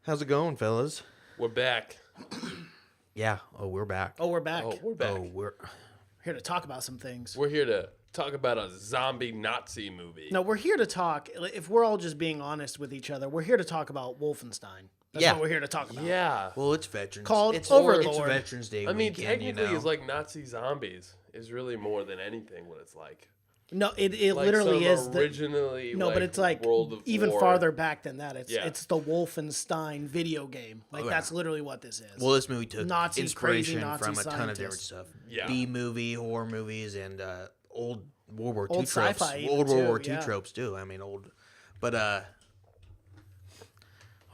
How's it going, fellas? We're back. Yeah. Oh, we're back. Oh, we're back. Oh, we're back. Oh, we're Here to talk about some things. We're here to talk about a zombie Nazi movie. No, we're here to talk. If we're all just being honest with each other, we're here to talk about Wolfenstein. That's Yeah. what we're here to talk about. Yeah. well, it's Veterans. Called it's Overlord. It's Veterans Day. I mean, weekend, technically, you know? it's like Nazi zombies is really more than anything what it's like. No, it Like literally some is. originally. No, but it's like World of even War. farther back than that. Yeah. It's the Wolfenstein video game. Like Oh, yeah. that's literally what this is. Well, this movie took Nazi, inspiration crazy Nazi from a ton of different scientists. stuff. Yeah. B-movie, horror movies, and old World War II Old tropes. sci-fi even Old World too, War II yeah. tropes too. I mean, old. But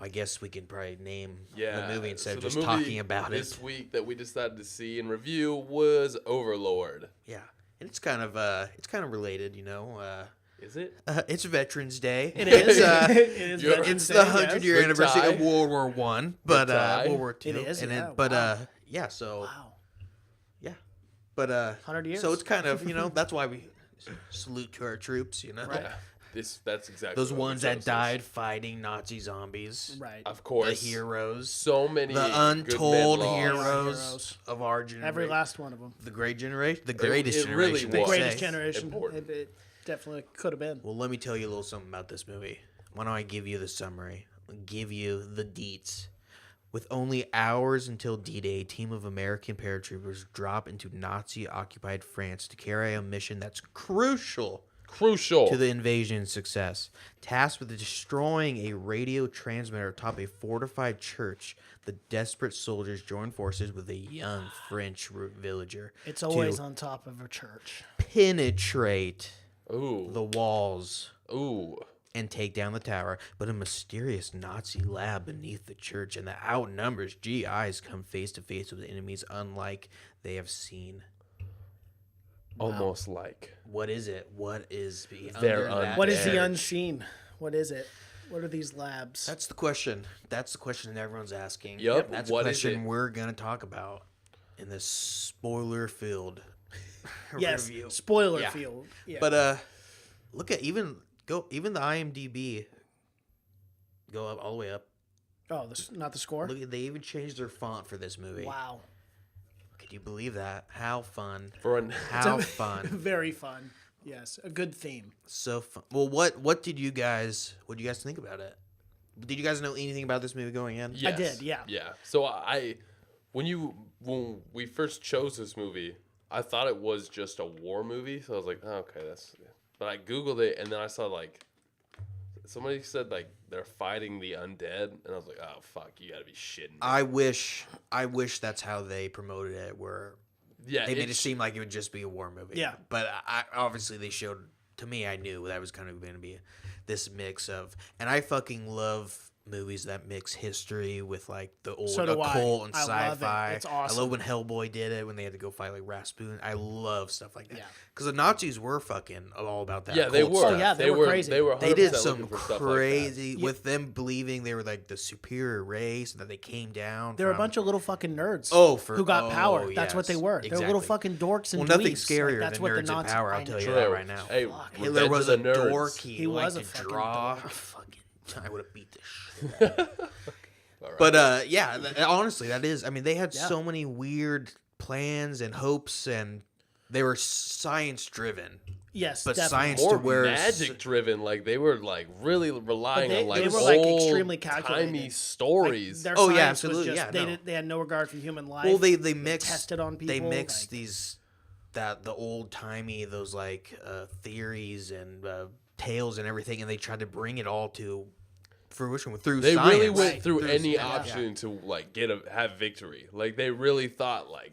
I guess we can probably name the movie instead of the just movie talking about this it. week that we decided to see and review was Overlord. Yeah, and it's kind of related, you know. Is it? It's Veterans Day. It is. It's, it is. you're- Veterans it's Day, the yes. 100-year Good anniversary tie. of World War One, but Good tie. World War Two. It is, and yeah, then, but wow. yeah. So Wow. yeah, but 100 years. So it's kind of that's why we salute to our troops, you know. Right. Yeah. That's exactly Those what we ones that chose. died fighting Nazi zombies. Right. Of The course. heroes. So many The good untold men lost. heroes of our generation. Every last one of them. The great generation. The greatest it really generation. was. they The greatest say. generation. Important. It definitely could have been. Well, let me tell you a little something about this movie. Why don't I give you the summary? I'll give you the deets. With only hours until D-Day, a team of American paratroopers drop into Nazi-occupied France to carry out a mission that's crucial to the invasion's success. Tasked with destroying a radio transmitter atop a fortified church, the desperate soldiers join forces with a young French villager It's always to on top of a church. penetrate Ooh. the walls Ooh. and take down the tower, but a mysterious Nazi lab beneath the church and the outnumbers GIs come face to face with enemies unlike they have seen. Almost like. What is it? What is They're under that? What is the Edge. unseen? What is it? What are these labs? That's the question. That's the question that everyone's asking. Yup. That's What a is question it? we're gonna talk about in this spoiler-filled yes. review. Spoiler Yeah. field. Yeah. But look at even the IMDb. Go up all the way up. oh, not the score. Look, they even changed their font for this movie. Wow. Could you believe that? How fun! For an How fun! Very fun. Yes, a good theme. So fun. Well, what did you guys think about it? Did you guys know anything about this movie going in? Yes. did, yeah. Yeah. So when we first chose this movie, I thought it was just a war movie. So I was like, oh, okay, that's. But I googled it and then I saw like somebody said like they're fighting the undead, and I was like, oh fuck, you gotta be shitting me. I wish that's how they promoted it. Where Yeah, they made it seem like it would just be a war movie. Yeah. But obviously they showed, to me, I knew that was kind of going to be this mix of, and I fucking love movies that mix history with like the old So do I. occult and I love it. sci-fi. It's awesome. I love when Hellboy did it, when they had to go fight like Rasputin. I love stuff like that. Yeah. Because the Nazis were fucking all about that. Yeah, they occult were. stuff. Oh, yeah, they were crazy. They were. They did 100% some looking for stuff like that. crazy with them believing they were like the superior race and that they came down. They're a from- bunch of little fucking nerds. who got power. That's what they yes, were. They're little exactly. fucking dorks and Well, nothing dweebs. scarier That's than what the nerds in Nazis. power. I I'll tell know. you True. that right now. Hey, Fuck. we're Hitler dead to was the a nerds. dork. He liked was a to fucking draw. dork. Fucking, I would have beat the shit. All right. But yeah, honestly, that is. I mean, they had Yeah. so many weird plans and hopes, and they were science driven. Yes, But definitely. science more to where magic driven, like they were like really relying they- on like they were, like, extremely old calculated. timey Like, stories. their Oh, yeah, science was absolutely, just- yeah, they, no. they had no regard for human life. Well, they mixed tested on They people, mixed like- these the old timey those like theories and tales and everything, and they tried to bring it all to fruition through They science. really went Right. through any yeah. option to like have victory. Like they really thought like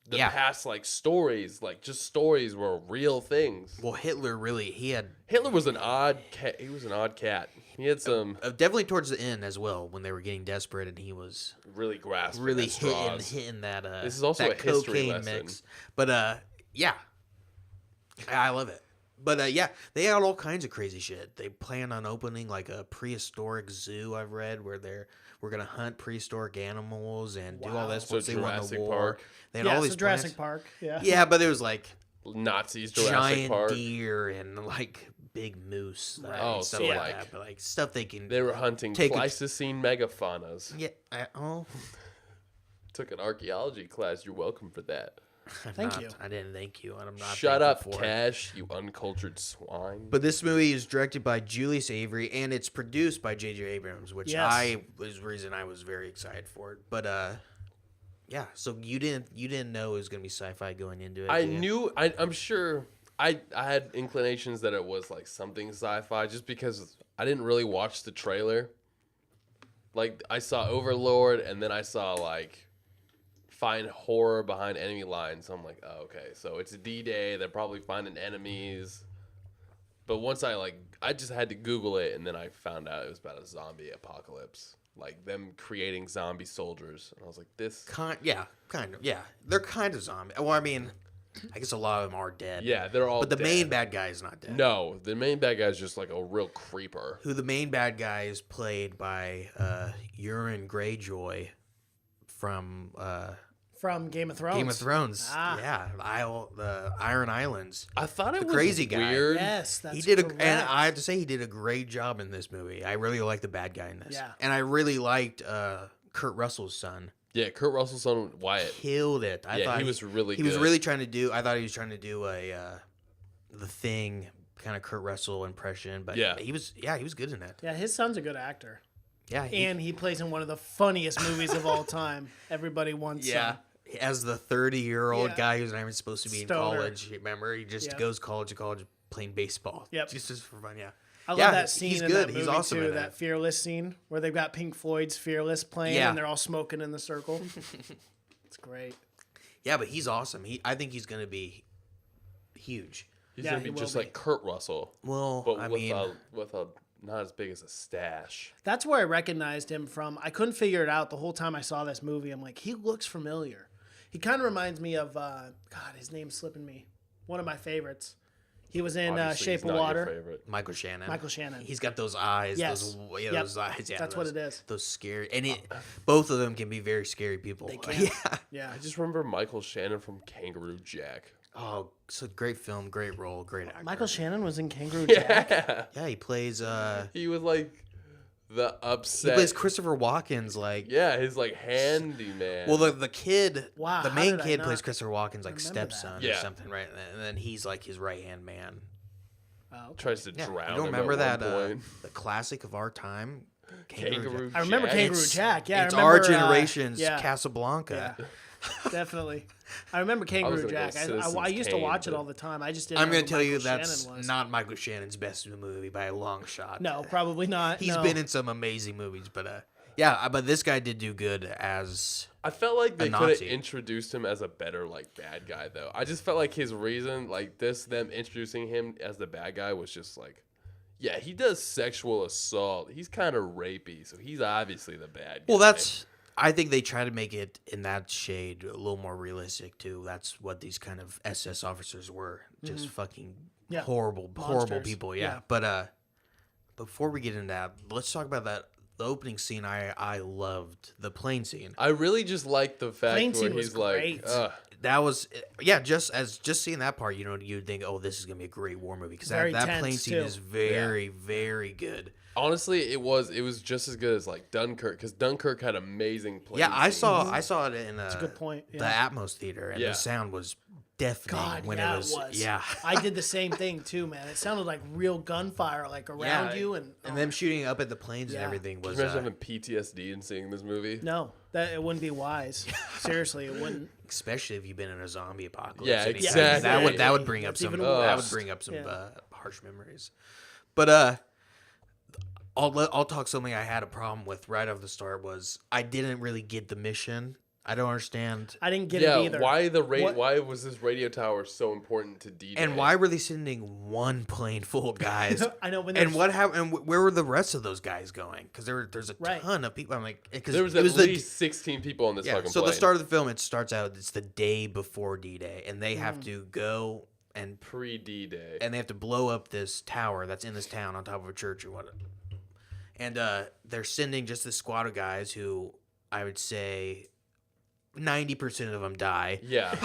the Yeah. past like stories, like just stories were real things. Well, Hitler really he had Hitler was an odd cat. He was an odd cat. He had some definitely towards the end as well when they were getting desperate and he was really grasping really at straws. hitting that This is also that a history cocaine lesson. mix. But yeah, I love it. But yeah, they had all kinds of crazy shit. They plan on opening like a prehistoric zoo. I've read where we're gonna hunt prehistoric animals and do all this So once they won the Jurassic war. Park. They had yeah, all so these Jurassic plans. Park. Yeah. Yeah, but there was like Nazis, Jurassic giant Park. deer and like big moose. Right. Oh, stuff so like like- that, but like stuff they can. They were hunting Take a- Pleistocene megafaunas. Yeah. Oh, Took an archaeology class. You're welcome for that. Thank you. I didn't thank you, and I'm not. Shut up, thankful for it. Cash, you uncultured swine. But this movie is directed by Julius Avery, and it's produced by J.J. Abrams, which Yes. was the reason I was very excited for it. But yeah. So you didn't know it was gonna be sci-fi going into it. I did you? knew. I'm sure. I had inclinations that it was like something sci-fi, just because I didn't really watch the trailer. Like I saw Overlord, and then I saw like find horror behind enemy lines. So I'm like, oh, okay, so it's D-Day. They're probably finding enemies. But once I just had to Google it, and then I found out it was about a zombie apocalypse, like them creating zombie soldiers. And I was like, this. Kind of. Yeah, they're kind of zombie. Well, I mean, I guess a lot of them are dead. Yeah, they're all. But the dead. main bad guy is not dead. No, the main bad guy is just like a real creeper. Who the main bad guy is played by Euron Greyjoy from From Game of Thrones. Game of Thrones. Ah. Yeah, the Iron Islands. I thought it The was crazy guy. weird. Yes, that's He did correct. and I have to say he did a great job in this movie. I really liked the bad guy in this. Yeah. And I really liked Kurt Russell's son. Yeah, Kurt Russell's son Wyatt. Killed it. I Yeah, thought he was really He was good. really trying to do. I thought he was trying to do a the Thing kind of Kurt Russell impression, but Yeah. he was good in that. Yeah, his son's a good actor. Yeah, And he plays in one of the funniest movies of all time. Everybody wants yeah. some. As the 30-year-old Yeah. guy who's not even supposed to be Stoner. in college, remember? He just Yep. goes college to college playing baseball. Yep. Just for fun, yeah. I love Yeah, that scene he's in good. that He's movie awesome too, in that it. Fearless scene where they've got Pink Floyd's Fearless playing Yeah. and they're all smoking in the circle. It's great. Yeah, but he's awesome. I think he's going to be huge. He's Yeah, gonna he be will just be. like Kurt Russell, Well, but I with mean, a not as big as a stash. That's where I recognized him from. I couldn't figure it out the whole time I saw this movie. I'm like, he looks familiar. He kind of reminds me of, God, his name's slipping me. One of my favorites. He was in Obviously, Shape he's of not your Water. favorite. Michael Shannon. Michael Shannon. He's got those eyes. Yes. Those Yep. eyes. Yeah, That's those, what it is. Those scary. And both of them can be very scary people. They can. Yeah. Yeah. I just remember Michael Shannon from Kangaroo Jack. Oh, it's a great film, great role, great actor. Michael Shannon was in Kangaroo Jack. Yeah, Yeah, he plays he was like the he upset. plays Christopher Walken's like Yeah, his like handyman. well the kid Wow, the how main did I kid not plays Christopher Walken's like remember that? stepson or Yeah. something, right? And then he's like his right hand man. Oh, okay. tries to Yeah, drown you don't him remember at that one point. the classic of our time, Kangaroo Jack? I remember Jack. Kangaroo It's- Jack. Yeah, I it's remember, our generation's yeah. Casablanca. Yeah, definitely. I remember Kangaroo gonna go Jack. Citizens I used to Kane, watch it but- all the time. I just didn't. I'm know gonna who tell you Michael that's Shannon was. not Michael Shannon's best movie by a long shot. No, probably not. He's no. been in some amazing movies, but yeah, but this guy did do good as I felt like they a could have Nazi. introduced him as a better like bad guy though. I just felt like his reason, like them introducing him as the bad guy was just like, yeah, he does sexual assault. He's kind of rapey, so he's obviously the bad guy. well. That's I think they try to make it in that shade a little more realistic too. That's what these kind of SS officers were, just fucking Yeah. horrible Monsters. people. Yeah. Yeah, but before we get into that, let's talk about that. The opening scene, I loved the plane scene. I really just like the fact Plane where scene was he's like, great. That was just seeing that part, you'd think, oh, this is gonna be a great war movie because Very that tense, plane scene too. is very very good. honestly, it was just as good as like Dunkirk because Dunkirk had amazing plane Yeah, I scenes. saw it in a good point, the yeah. Atmos theater, and Yeah. the sound was deafening God, when yeah, it was. Yeah, I did the same thing too, man. It sounded like real gunfire, like around Yeah, you, and them shooting up at the planes Yeah. and everything Can was. you imagine having PTSD and seeing this movie? no, that it wouldn't be wise. Seriously, it wouldn't. Especially if you've been in a zombie apocalypse. Yeah, anything. exactly. That would bring up That's some. even That worse. would bring up some Yeah. harsh memories. But I'll talk something I had a problem with right off the start was I didn't really get the mission. I don't understand. I didn't get Yeah, it either. What- why was this radio tower so important to D-Day? And why were they sending one plane full of guys? I know when And there's- what happened? And where were the rest of those guys going? Because there's a Right. ton of people. I'm like, because There was it at was least 16 people on this yeah. fucking So plane. the start of the film, it starts out. It's the day before D-Day, and they have to go and pre-D-Day. they have to blow up this tower that's in this town on top of a church or what. And they're sending just this squad of guys who I would say 90% of them die. Yeah,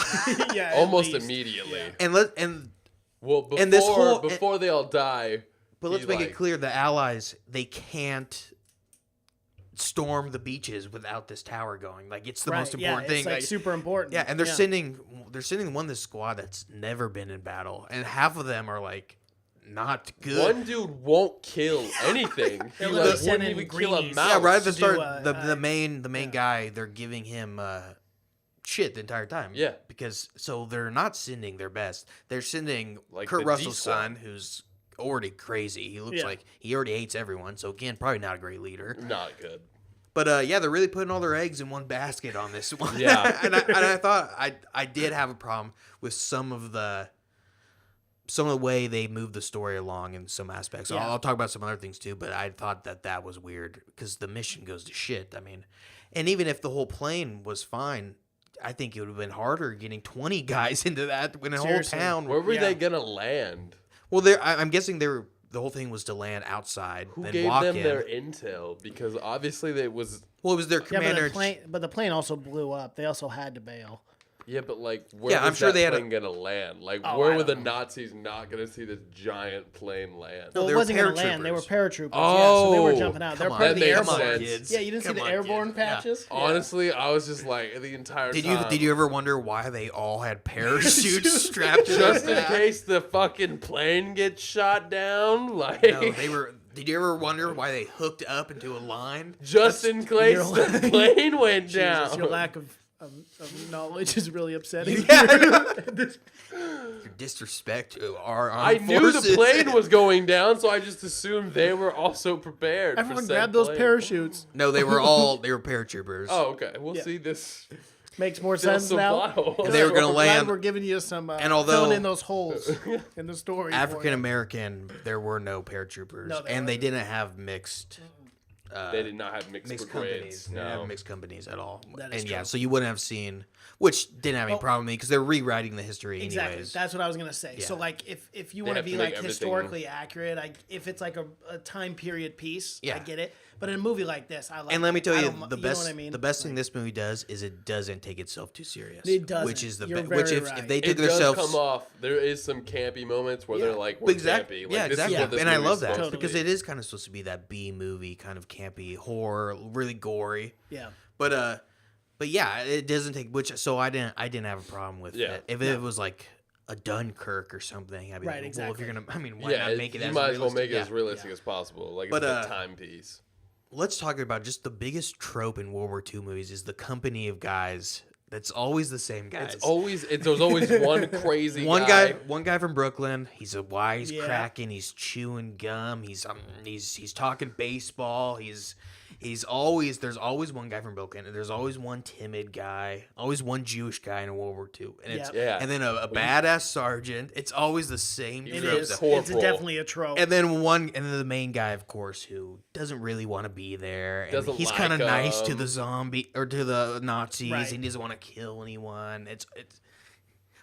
yeah, at almost least. immediately. Yeah. And Well, And this whole- before they all die. But let's he's make like- it clear: the Allies, they can't storm the beaches without this tower going. Like, it's the most important thing. It's like super important. yeah, and they're sending one this squad that's never been in battle, and half of them are like not good. One dude won't kill anything. He They're like, literally wouldn't sending even kill a greenies. mouse. Yeah, right at the to do start, a- the main guy, they're giving him shit the entire time. Yeah. because so they're not sending their best. They're sending Like Kurt the Russell's D-squad. son, who's already crazy. He looks like he already hates everyone. So again, probably not a great leader. Not good. But yeah, they're really putting all their eggs in one basket on this one. Yeah. and I thought I did have a problem with some of the way they moved the story along in some aspects. Yeah. I'll talk about some other things too, but I thought that was weird because the mission goes to shit. I mean, and even if the whole plane was fine, I think it would have been harder getting 20 guys into that when a whole Seriously. town. Where were Yeah. they gonna land? Well, I'm guessing the whole thing was to land outside, Who then gave walk them in. their intel? Because obviously they was Well, it was their Yeah, commander. but the plane also blew up. They also had to bail. but like where Yeah, was I'm sure that they had a- plane gonna land? Like Oh, where I were the don't know. Nazis not gonna see this giant plane land? No, they it were wasn't going to land. They were paratroopers. paratroopers. So they were Oh, jumping out. They're come part on. of the That air makes march. sense. Kids. Yeah, you didn't see Come the on, airborne kids. Yeah. patches? Yeah. Honestly, I was just like the entire Did time. you ever wonder why they all had parachutes strapped to just their in back? case the fucking plane gets shot down? Like No, they were. Did you ever wonder why they hooked up into a line? just in case Your the plane went down. Jesus, your lack of knowledge is really upsetting. Your disrespect to our I armed knew forces. the plane was going down, so I just assumed they were also prepared. Everyone for said grab those plane. parachutes. No, they were paratroopers. Oh, okay. We'll Yeah. see this. Makes more Fill sense some now. plot holes. And they were gonna Glad land. we're giving you some And although- filling in those holes in the story. for African you. American, there were no paratroopers, No, there and they weren't. didn't have mixed. They did not have mixed Mixed brigades. companies. They didn't No. have mixed companies at all. That is And yeah, true. so you wouldn't have seen, which didn't have any Oh. problem with me because they're rewriting the history Exactly. anyways. That's what I was gonna say. So Yeah. like, if you They want to have be to make like everything- historically accurate, if it's like a time period piece, I Yeah. get it. But in a movie like this, I like. And let me it. tell I you, don't mi- the know best what I mean? the best thing Like, this movie does is it doesn't take itself too serious. It doesn't. Which is the You're which very if right. they It took does themselves come off. There is some campy moments where Yeah. they're like, we're exactly, campy. Like, yeah, this is exactly, what this and I movie's love that supposed to because be. it is kind of supposed to be that B movie kind of campy horror, really gory. Yeah. But yeah, it doesn't take so I didn't have a problem with Yeah. it. If it was like a Dunkirk or something, I'd be Right, like, well, if you're exactly. gonna, I mean, why Yeah, not make it you as might as well realistic? make it Yeah. as realistic as possible. Like But, it's a timepiece. Let's talk about just the biggest trope in World War II movies is the company of guys. That's always the same guys. There's always one crazy one guy from Brooklyn. He's a wisecracking. He's chewing gum. He's talking baseball. There's always one guy from Brooklyn, and there's always one timid guy, always one Jewish guy in World War II, and it's Yep. Yeah. and then a badass sergeant. It's always the same. It trope is. stuff. It's Corporal. definitely a trope. And then the main guy, of course, who doesn't really want to be there. And Doesn't he's like kind of nice to 'em. the zombie or to the Nazis. Right. And he doesn't want to kill anyone.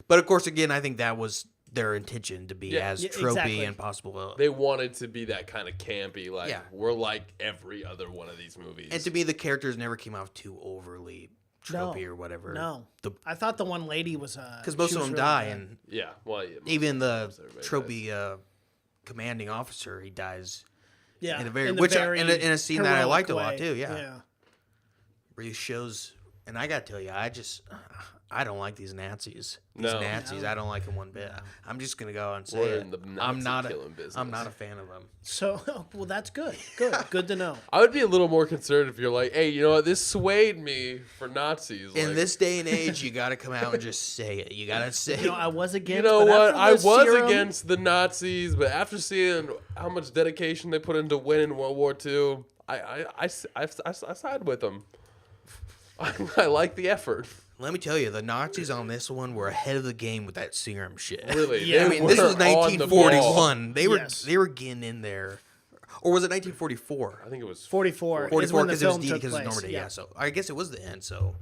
But of course, again, I think that was their intention to be Yeah. as Yeah, tropey exactly. and possible. They wanted to be that kind of campy. Like Yeah. we're like every other one of these movies. And to me, the characters never came off too overly tropey No. or whatever. No. The I thought the one lady was because most she of was them really die, good. and yeah, well, yeah, even the most everybody tropey commanding officer, he dies yeah, in a very the which very in a scene that I heroic liked a lot way. too. Yeah. Where he shows, and I gotta tell you, I don't like these Nazis. These No. Nazis, No. I don't like them one bit. I'm just gonna go out and say We're it. in the I'm Nazi not killing business. I'm not a fan of them. So, well, that's good. Good to know. I would be a little more concerned if you're like, hey, you know what? This swayed me for Nazis. In Like, this day and age, you gotta come out and just say it. You gotta say You know, I was against. you know but what? after I the was Serum- against the Nazis, but after seeing how much dedication they put into winning World War II, I side with them. I like the effort. Let me tell you, the Nazis on this one were ahead of the game with that serum shit. Really, Yeah. I they mean, this were was on the ball. 1941. Yes. They were getting in there, or was it 1944? I think it was 44. 44 is when the because it was film D took because of place. Normandy. Yeah, so I guess it was the end. So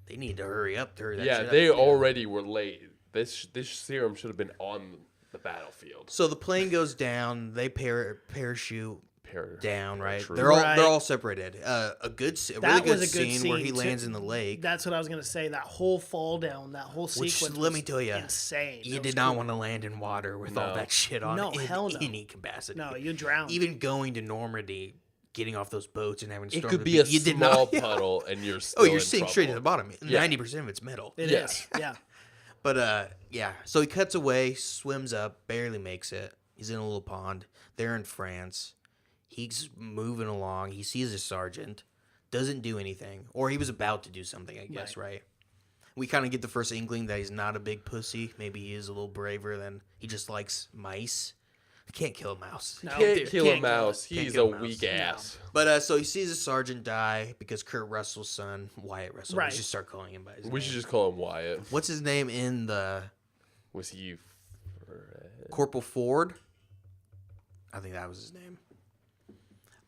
they need to hurry up to hurry that Yeah, shit they up. already were late. This serum should have been on the battlefield. So the plane goes down. They parachute. hair down, right? true. They're all separated. A really That good was a good scene where he scene, lands too. in the lake. That's what I was gonna say. That whole fall down, that whole Which, sequence. let was me tell you, insane. You It did was not cool. want to land in water with all No. that shit on No, in hell no. any capacity. No, you drowned. Even going to Normandy, getting off those boats and having to It storm could the be a beach, you did small not. puddle, and you're still Oh, you're in seeing straight to the trouble. bottom. Yeah. 90% of it's metal. It Yeah. is. Yeah. But yeah. So he cuts away, swims up, barely makes it. He's in a little pond. They're in France. He's moving along. He sees a sergeant. Doesn't do anything, or he was about to do something, I guess. Right. We kind of get the first inkling that he's not a big pussy. Maybe he is a little braver than he just likes mice. Can't kill a mouse. No, Can't dude, kill can't a mouse. Can't He's kill a a mouse. weak No. ass. But so he sees a sergeant die because Kurt Russell's son, Wyatt Russell. Right. We should start calling him by his We name. should just call him Wyatt. What's his name in the Was he? Corporal Ford? I think that was his name.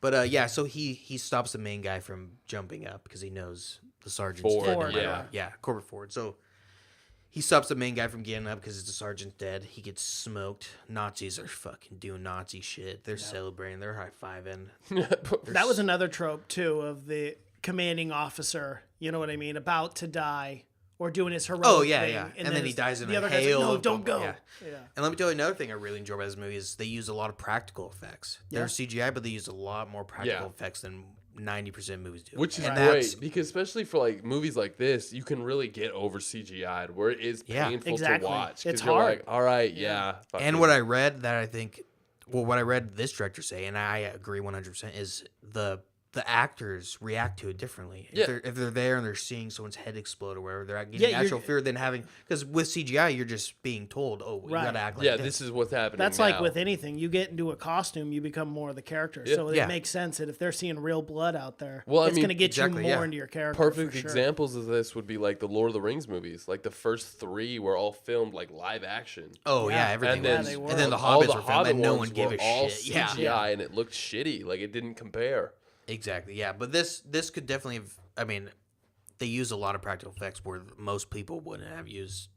But yeah, so he stops the main guy from jumping up because he knows the sergeant's Ford, dead. no matter yeah. what. Yeah, Corporal Ford. So he stops the main guy from getting up because the sergeant's dead. He gets smoked. Nazis are fucking doing Nazi shit. They're celebrating. They're high-fiving. That was another trope too of the commanding officer. You know what I mean? About to die or doing his heroic Oh, yeah, thing, yeah. And then he dies in the a other guy's hail like, no, of don't go. bomb- Yeah. And let me tell you another thing I really enjoy about this movie is they use a lot of practical effects. They're Yeah. CGI, but they use a lot more practical Yeah. effects than 90% of movies do. Which is And great that's- because especially for like movies like this, you can really get over CGI'd where it is Yeah. painful Exactly. to watch. 'cause It's you're hard. like, all right, yeah. And what I read that I think, well, what I read this director say, and I agree 100%, is the actors react to it differently. Yeah. If they're there and they're seeing someone's head explode or whatever, they're getting Yeah, you're- actual fear than having, because with CGI, you're just being told, oh, you Right. gotta act like yeah, this. this is what's happening. That's now. like with anything. You get into a costume, you become more of the character. Yeah. So Yeah. it makes sense that if they're seeing real blood out there, Well, I it's mean, going to get exactly, you more yeah. into your character. Perfect for sure. examples of this would be like the Lord of the Rings movies. Like the first 3 were all filmed like live action. Oh, yeah, Yeah. everything. And then, was. they And were. then the all Hobbits were filmed and no ones one gave were a all shit. Yeah. CGI and it looked shitty. Like it didn't compare. Exactly, yeah. But this could definitely have, I mean, they use a lot of practical effects where most people wouldn't have used.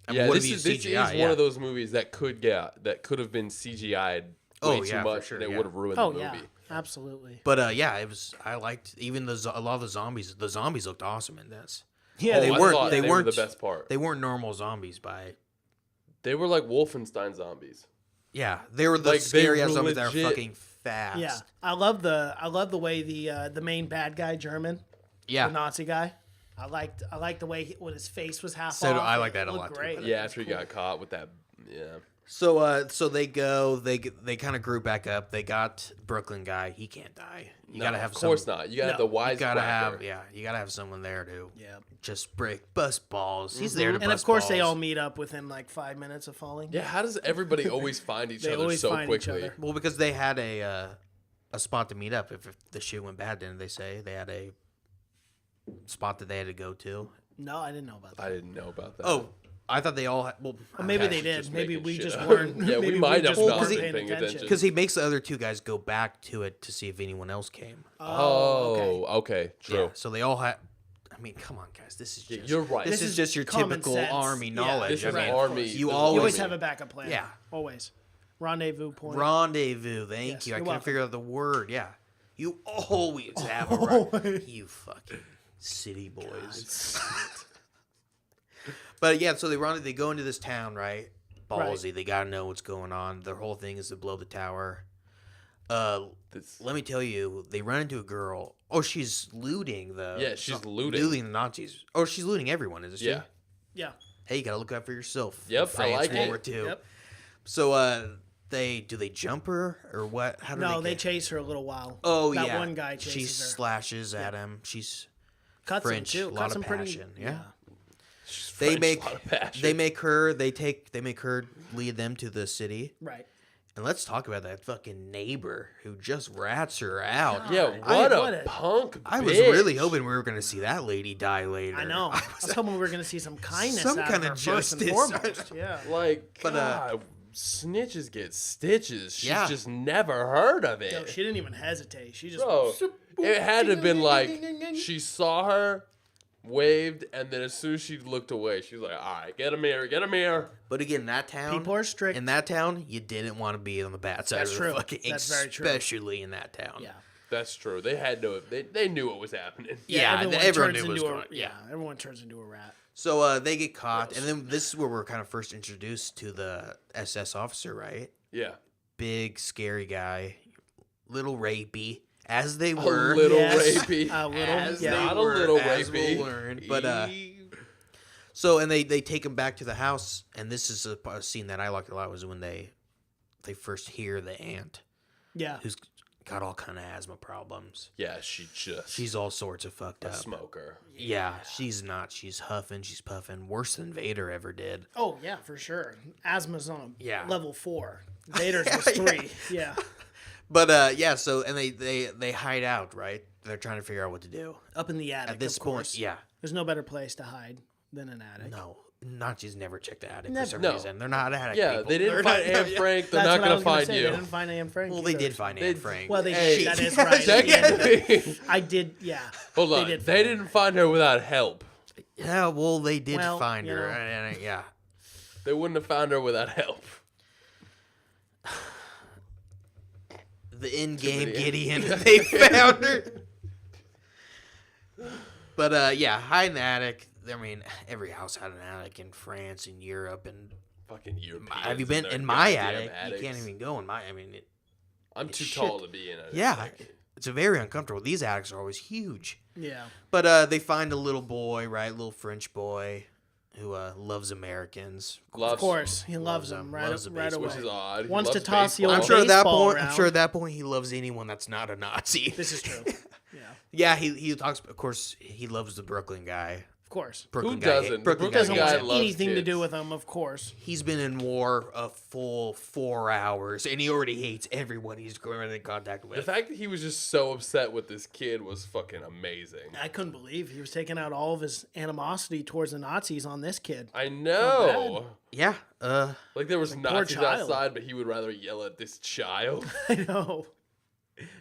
I mean, Yeah, would this have is, used this CGI, is one of those movies that could have been CGI'd way Oh, too yeah, for much sure, and it yeah. would have ruined Oh, the yeah. movie. Absolutely. But yeah, it was. I liked even a lot of the zombies. The zombies looked awesome in this. Yeah, Oh, they I weren't- thought they were weren't- the best part. They weren't normal zombies by. They were like Wolfenstein zombies. Yeah, they were the Like, they scary ass were zombies that are legit. fucking fast. Yeah, I love the way the main bad guy German, yeah. the Nazi guy. I liked the way when his face was half So do off. I like It that a looked lot, too. Great. Yeah, after he got caught with that. Yeah. So they go. They kind of group back up. They got Brooklyn guy. He can't die. You gotta have. Of course not. You gotta have the No, wise. You gotta have. Yeah, you gotta have someone there to. Yeah. Just bust balls. He's there to bust And of course, they balls. all meet up within like 5 minutes of falling. Yeah, how does everybody always find each They other always so find each quickly? other. Well, because they had a spot to meet up if the shit went bad. Didn't they say they had a spot that they had to go to? No, I didn't know about that. I didn't know about that. Oh, I thought they all had. Well, Well, maybe they Actually, did. just Maybe making we shit just up. weren't. Yeah, we maybe might have just not weren't been paying paying attention. because he makes the other two guys go back to it to see if anyone else came. Oh, okay. True. Yeah, so they all had. I mean, come on, guys. This is Yeah, just. you're right. This This is is just your common typical sense. army Yeah, knowledge. This I is mean, army. You This is You always always have a backup plan. Yeah. Always. Rendezvous point. Rendezvous. Thank Yes, you. I you're can't welcome. figure out the word. Yeah. You always have a right. You fucking city boys. But yeah, so they go into this town, right? Ballsy. Right. They gotta know what's going on. Their whole thing is to blow the tower. This- Let me tell you, they run into a girl. Oh, she's looting the. Yeah, she's looting. Looting the Nazis. Oh, she's looting everyone, isn't she? Yeah. Yeah. Hey, you gotta look out for yourself. Yep, I France, like World it. War II. Yep. So they jump her or what? How do No, they they get- chase her a little while. Oh that yeah, one guy she chases her. slashes at him. She's Cuts French, him a too. lot Cuts of him pretty. passion. Yeah. She's They French, a lot of passion. they make her lead them to the city. Right. And let's talk about that fucking neighbor who just rats her out. Yeah, I- what what a a- punk. I was bitch. really hoping we were going to see that lady die later. I know. I was hoping we were going to see some kindness Some out kind of of her first and justice. foremost. Yeah. Like, But, God, snitches get stitches. She's Yeah. just never heard of it. No, she didn't even hesitate. She just. Bro, it had to have been like she saw her waved, and then as soon as she looked away, she was like, all right, get him here. But again, that town, People are strict. in that town, you didn't want to be on the bad side That's of true. the fucking, That's very true. especially in that town. Yeah. That's true. They had no. They knew what was happening. Yeah, everyone knew what was going on. Yeah, everyone turns into a rat. So they get caught, and then this is where we're kind of first introduced to the SS officer, right? Yeah. Big, scary guy, little rapey, as they A were. little Yes. rapey. A little, As yeah. they Not a were, little as rapey. we'll learn. But so and they take him back to the house, and this is a scene that I liked a lot was when they first hear the aunt Yeah. who's got all kind of asthma problems. Yeah, she's All sorts of fucked a up. smoker. Yeah, she's not. She's huffing. She's puffing. Worse than Vader ever did. Oh, yeah, for sure. Asthma's on Yeah. level 4. Vader's was 3. Yeah. But yeah. So and they hide out. Right. They're trying to figure out what to do. Up in the attic, At this of point, course. yeah. There's no better place to hide than an attic. No, Nazis never check the attic Never. for some No. reason. They're not attic Yeah, people. they didn't They're find not- Anne Frank. They're That's not what I gonna was gonna find say. you. They didn't find Anne Frank. Well, they either. did find Anne Frank. Well, they Hey. that is right. Technically, I did, yeah. hold on. They didn't find her without help. Yeah, well, they did Well, find you her. know. And, yeah. They wouldn't have found her without help. The in-game Too many- Gideon, they found her. But yeah, hide in the attic. I mean, every house had an attic in France and Europe. And Fucking Europeans. have you been and their in my goddamn attic? attics. You can't even go in my. I mean, I'm too shit. tall to be in it. yeah, it's a very uncomfortable. These attics are always huge. Yeah. But they find a little boy, right? Little French boy who loves Americans. Of course. He loves them right, loves the right baseball. away. Which is odd. He Wants to loves toss the baseball. old I'm sure at that baseball point. around. I'm sure at that point he loves anyone that's not a Nazi. This is true. Yeah. Yeah, he talks. Of course, he loves the Brooklyn guy. Of course. Brooklyn Who guy, doesn't? Brooklyn The Doesn't guy guy hates want him. loves anything to kids. do with them, of course. He's been in war a full 4 hours, and he already hates everyone he's going in contact The with. fact that he was just so upset with this kid was fucking amazing. I couldn't believe he was taking out all of his animosity towards the Nazis on this kid. I know. Yeah. Like there was poor Nazis child. outside, but he would rather yell at this child. I know.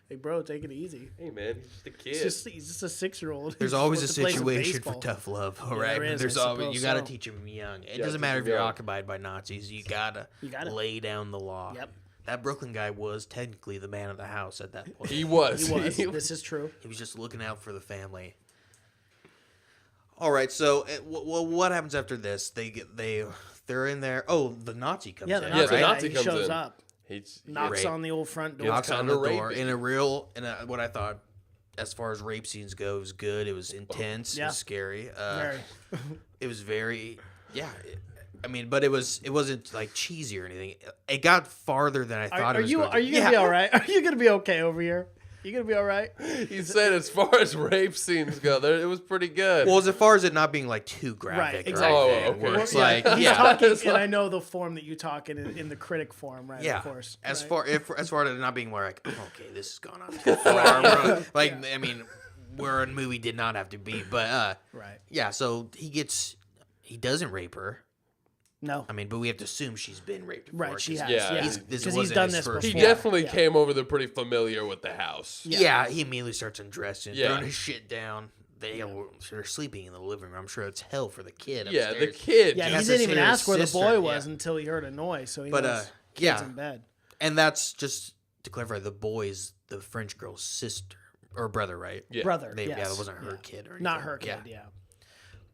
Hey, bro, take it easy. Hey man, he's just a kid. He's just a 6-year-old. There's who always a wants to play some situation for baseball. tough love, all Yeah, right? there is, There's I always you suppose got to so. teach them young. It Yeah, doesn't teach matter them if you're young. occupied by Nazis. You gotta lay down the law. Yep. That Brooklyn guy was technically the man of the house at that point. He was. He was. This is true. He was just looking out for the family. All right, so what happens after this? They're in there. Oh, the Nazi comes Yeah, in. the Yeah, Nazi, the right? Nazi he comes shows in. up, He's knocks Rape. on the old front door. Knocks on the kinda door rapey. in what I thought, as far as rape scenes go, it was good. It was intense. It Yeah. was scary. Very. It was very, yeah. I mean, but it wasn't like cheesy or anything. It got farther than I thought. Are it was you going to. are you gonna be all right? Are you gonna be okay over here? You gonna be all right? He said as far as rape scenes go, it was pretty good. Well, as far as it not being like too graphic, Right, or exactly. anything, Oh, okay. where it's Yeah, like, he's yeah, talking, It's and like- I know the form that you talk in the critic form, right? yeah. Of course. As right? far as it not being where like, okay, this has gone on too far. bro. Like, I mean, where a movie did not have to be, but Right. yeah. So he doesn't rape her. No. I mean, but we have to assume she's been raped before. Right. She 'cause has. Yeah. Yeah. This Because he's wasn't done his this first before. he one. definitely Yeah. came over there pretty familiar with the house. Yeah, he immediately starts undressing, Yeah. throwing his shit down. They're sleeping in the living room. I'm sure it's hell for the kid. Yeah, the upstairs. kid. Yeah, he That's didn't his even hair ask where the sister, boy was yeah. until he heard a noise, so he But, knows kids yeah. in bed. And that's just to clarify. The boy's the French girl's sister or brother, right? Yeah. Brother, Yeah, yes. that wasn't her Yeah. kid or anything. Not her kid, yeah.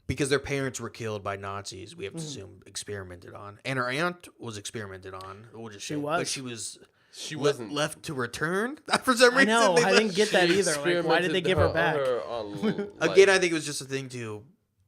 Because their parents were killed by Nazis, we have to assume experimented on, and her aunt was experimented on. We'll just She say, was. but she was She wasn't. left to return for some reason. I know. they I left- didn't get that She either. Like, why did they experimented give her back? on, like, Again, I think it was just a thing to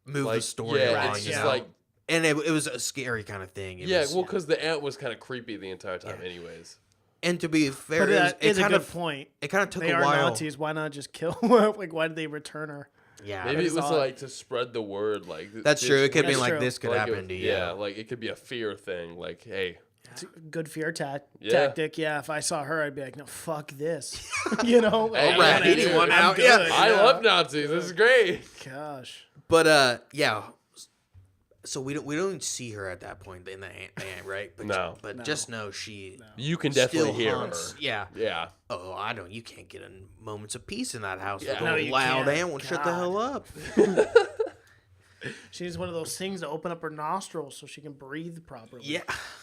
move the like, story yeah, along. it's you just know? like And it was a scary kind of thing. It yeah, was- well, because the aunt was kind of creepy the entire time, anyways. and to be fair, But it, that is a kind good of point. it kind of took They a are while. Nazis. Why not just kill her? Like, why did they return her? Yeah, Maybe it is was odd. like to spread the word. Like that's true. It could be That's like true. this could like happen to you. Yeah, like it could be a fear thing. Like, hey, It's a good fear Yeah. tactic. Yeah, if I saw her, I'd be like, no, fuck this. You know? Hey, I'm rat, good. anyone I'm out, good, yeah. you I know? love Nazis. This is great. Gosh. But yeah. So we don't even see her at that point in the aunt, right? But No. But just know she You can still definitely hear haunts. her. Yeah. Yeah. Oh, I don't. You can't get in moments of peace in that house Yeah. with No, a you loud can't. aunt. Won't shut the God. hell up. She needs one of those things to open up her nostrils so she can breathe properly. Yeah.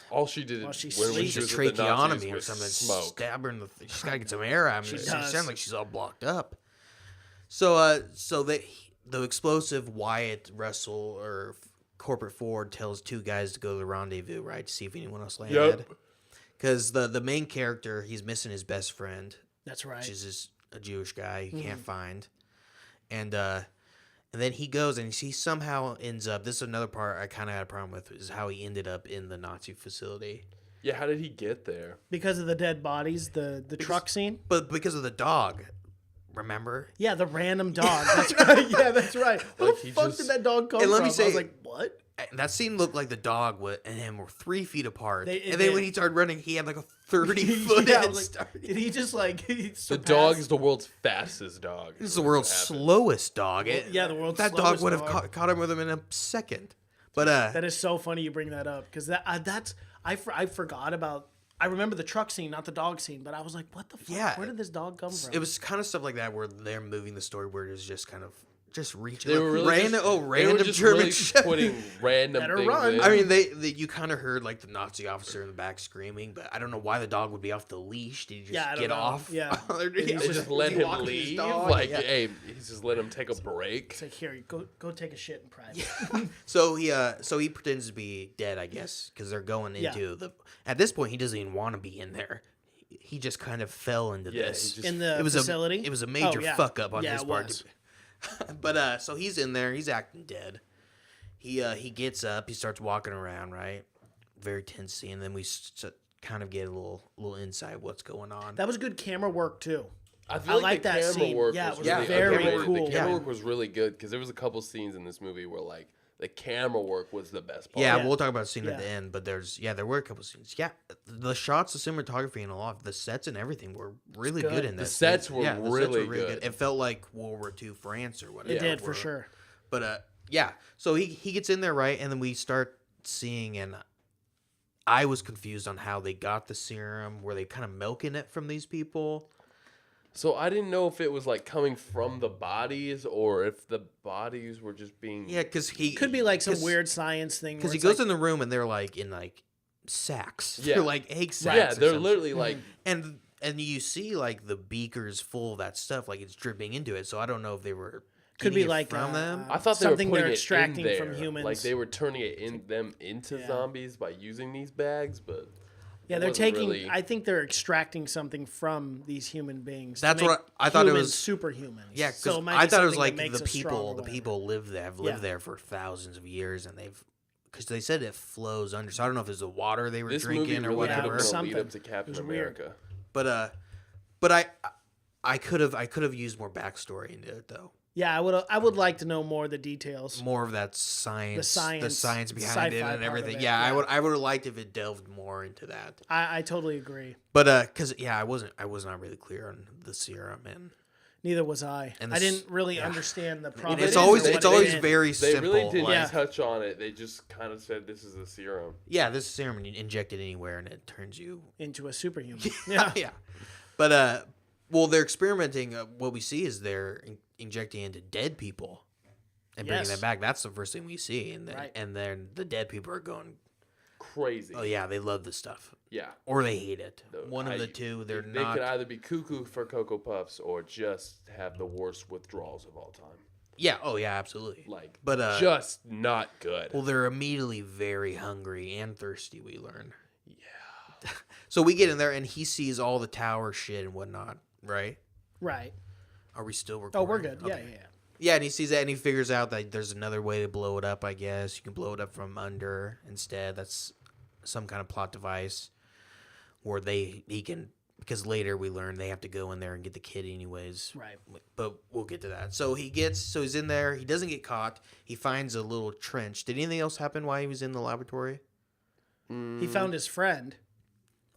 All she did Well, she when sleeps. she Just was at the Nazis tracheotomy or was something. smoke. Stab her in the. She's got to get some air out. I mean, She it does. sounds like she's all blocked up. So, the explosive Wyatt Russell or Corporate Ford tells two guys to go to the rendezvous, right, to see if anyone else landed. Yep. Because the main character, he's missing his best friend, That's right. which is a Jewish guy he can't find, and then he goes and he somehow ends up. This is another part I kind of had a problem with, is how he ended up in the Nazi facility. Yeah, how did he get there? Because of the dead bodies, the truck scene. But because of the dog, remember? Yeah, the random dog. That's right. Yeah, that's right. Where Like, the he fuck just- did that dog come And let from? me say- I was like, what? And that scene looked like the dog and him were 3 feet apart. It And then when did. he started running, he had like a 30-foot Yeah, I head was like, start. did he just like The dog is the world's fastest dog. This is the world's slowest dog. yeah, the world's That dog slowest would have dog. caught him with him in a second. But That is so funny you bring that up because I forgot about. I remember the truck scene, not the dog scene, but I was like, what the fuck? Yeah. Where did this dog come from? it was kind of stuff like that where they're moving the story where it was just kind of just reaching. They like, were really random. just, Random they were just German really shit. putting random Better things run. in. I mean, they you kind of heard like the Nazi officer in the back screaming, but I don't know why the dog would be off the leash. Did he just Yeah, I don't get know. off? Yeah. They just let he him walking his leave. dog? Like, Yeah. hey, he's just let him take a break. It's like, here, go take a shit in private. So he pretends to be dead, I guess, because they're going Yeah. into the. At this point, he doesn't even want to be in there. He just kind of fell into Yeah, this. he just- In the it was facility? it was a major Oh, yeah. fuck up on Yeah, his it part. was. But so he's in there. He's acting dead. He gets up. He starts walking around. Right, very tense scene. And then we kind of get a little insight what's going on. That was good camera work too. I I like the that camera scene. work Yeah, was it was really very underrated. cool. The camera Yeah. work was really good because there was a couple scenes in this movie where like the camera work was the best part. Yeah, Yeah. we'll talk about the scene at Yeah. the end, but there were a couple scenes. Yeah, the shots, the cinematography, and a lot, the sets and everything were really good. good in The this. sets were the sets really good. It felt like World War II France or whatever. It did for were- sure. But yeah, so he gets in there, right, and then we start seeing, and I was confused on how they got the serum. Were they kind of milking it from these people? So I didn't know if it was like coming from the bodies or if the bodies were just being. Yeah, because he Could be like some 'cause- weird science thing. Because where he it's goes like, in the room and they're like in like sacks. Yeah. They're like egg sacks. Yeah, or they're something. literally like. And you see like the beakers full of that stuff, like it's dripping into it. So I don't know if they were Could getting be it like, from them. I thought they were something putting they're it extracting in there. from humans. Like they were turning it into Yeah. zombies by using these bags, but Yeah, it they're wasn't taking. really- I think they're extracting something from these human beings. to That's make what I thought it humans was- superhumans. Yeah, because so it might I be thought it was something like that makes the us strong people. or The whatever. people have lived Yeah. there for thousands of years, and because they said it flows under. So I don't know if it's the water they were this movie drinking or really could whatever. have been a lead Something. up to It Captain was weird. America. But I could have used more backstory into it though. Yeah, I would like to know more of the details. More of that science, the science behind it sci-fi and part of everything. it, Yeah, yeah. I would have liked if it delved more into that. I totally agree. But because I was not really clear on the serum, and Neither was I. And I this- didn't really yeah. understand the And problem. it's didn't- always they- it's always they- very They simple. really didn't like, Yeah. touch on it. They just kind of said this is a serum. yeah, this serum you inject it anywhere and it turns you. into a superhuman. Yeah. Yeah, but well, they're experimenting. What we see is they're injecting into dead people and bringing Yes. them back. That's the first thing we see, and then Right. the dead people are going, Crazy. oh yeah, they love this stuff, Yeah. or they hate it. No, One of the two. They're They not. could either be cuckoo for Cocoa Puffs or just have the worst withdrawals of all time. Yeah. Oh yeah, absolutely. Like, But just not good. well, they're immediately very hungry and thirsty. We learn. Yeah. So we get in there, and he sees all the tower shit and whatnot. Right? Right. Are we still recording? Oh, we're good. Yeah, Okay. yeah. Yeah, and he sees that, and he figures out that there's another way to blow it up. I guess you can blow it up from under instead. That's some kind of plot device where he can, because later we learn they have to go in there and get the kid anyways. Right. But we'll get to that. So he's in there. He doesn't get caught. He finds a little trench. Did anything else happen while he was in the laboratory? He found his friend.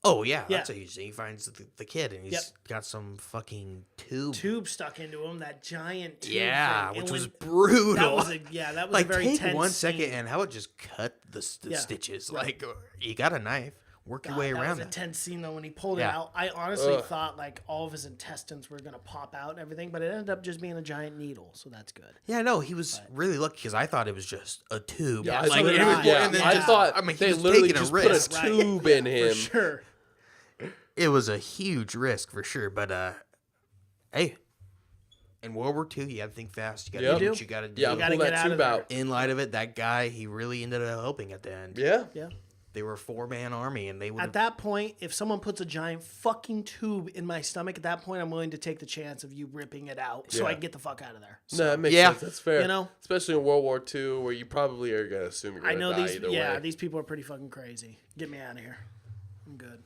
Oh yeah, Yeah. that's what you see. He finds the kid, and he's Yep. got some fucking tube. Tube stuck into him. That giant tube. Yeah, thing. And which was when- brutal. That was that was Like, a very take tense 1 second scene. and how about just cut the Yeah, stitches? right. Like, you got a knife. work your God, way that around was a that. tense scene though when he pulled it Yeah. out. I honestly Ugh. thought like all of his intestines were gonna pop out and everything, but it ended up just being a giant needle, so that's good. Yeah, no, he was really lucky because I thought it was just a tube. Yeah, so did it I. was- Yeah, and then I just- thought I mean, he they was literally taking a just put risk. a Right. tube in him. For sure. It was a huge risk for sure, but hey, in World War II, you got to think fast. You got to Yep. do You what do. you got to do. Yeah, gotta pull get that out of tube there. out. In light of it, that guy, he really ended up helping at the end. Yeah. Yeah. They were a 4-man army, and they would At have. that point, if someone puts a giant fucking tube in my stomach, at that point, I'm willing to take the chance of you ripping it out so Yeah. I can get the fuck out of there. No, that makes Yeah. sense. That's fair. You know? Especially in World War II, where you probably are gonna assume you're I gonna know die these. either Yeah, way. these people are pretty fucking crazy. Get me out of here. I'm good.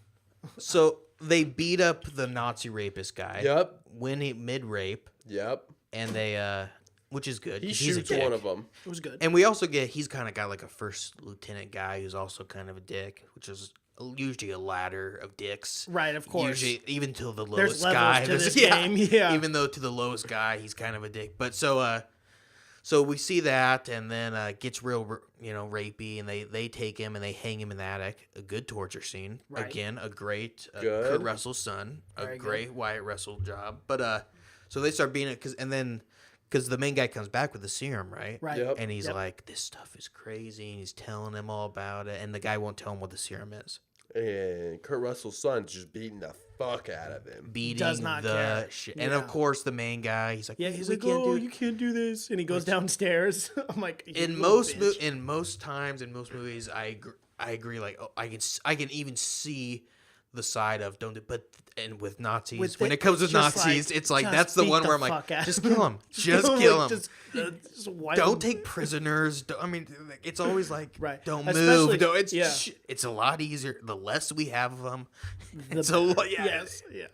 So they beat up the Nazi rapist guy. Yep. When he mid-rape, Yep. and they, which is good. He 'cause he's a shoots one dick. of them. It was good. And we also he's kind of got like a first lieutenant guy who's also kind of a dick, which is usually a ladder of dicks. Right, of course. Usually, even to the There's lowest levels guy. to there's- this game, yeah. Even though to the lowest guy, he's kind of a dick. But so we see that, and then gets real, rapey, and they take him and they hang him in the attic. A good torture scene. Right. Again, a great Good. Kurt Russell's son. Very A good. great Wyatt Russell job. But so they start being it because the main guy comes back with the serum, right? Right. Yep. And he's Yep. like, this stuff is crazy. And he's telling him all about it. And the guy won't tell him what the serum is. And Kurt Russell's son's just beating the fuck out of him. Beating Does not the care. shit. And Yeah. of course, the main guy, he's like, Yeah, he's "We like, can't oh, do you it." can't do this. And he goes downstairs. I'm like, you In little most bitch. in most times in most movies, I agree. Like, oh, I can even see the side of don't do, but and with Nazis, With when the- it comes with it's just Nazis, like, it's like just that's the beat one the where I'm like, fuck out just of kill him, just kill him. Just wipe Don't him. take prisoners. I mean, it's always like, Right. don't Especially- move. Don't, yeah. It's a lot easier. The less we have of them, The it's a lot. Yeah. Yes. Yeah.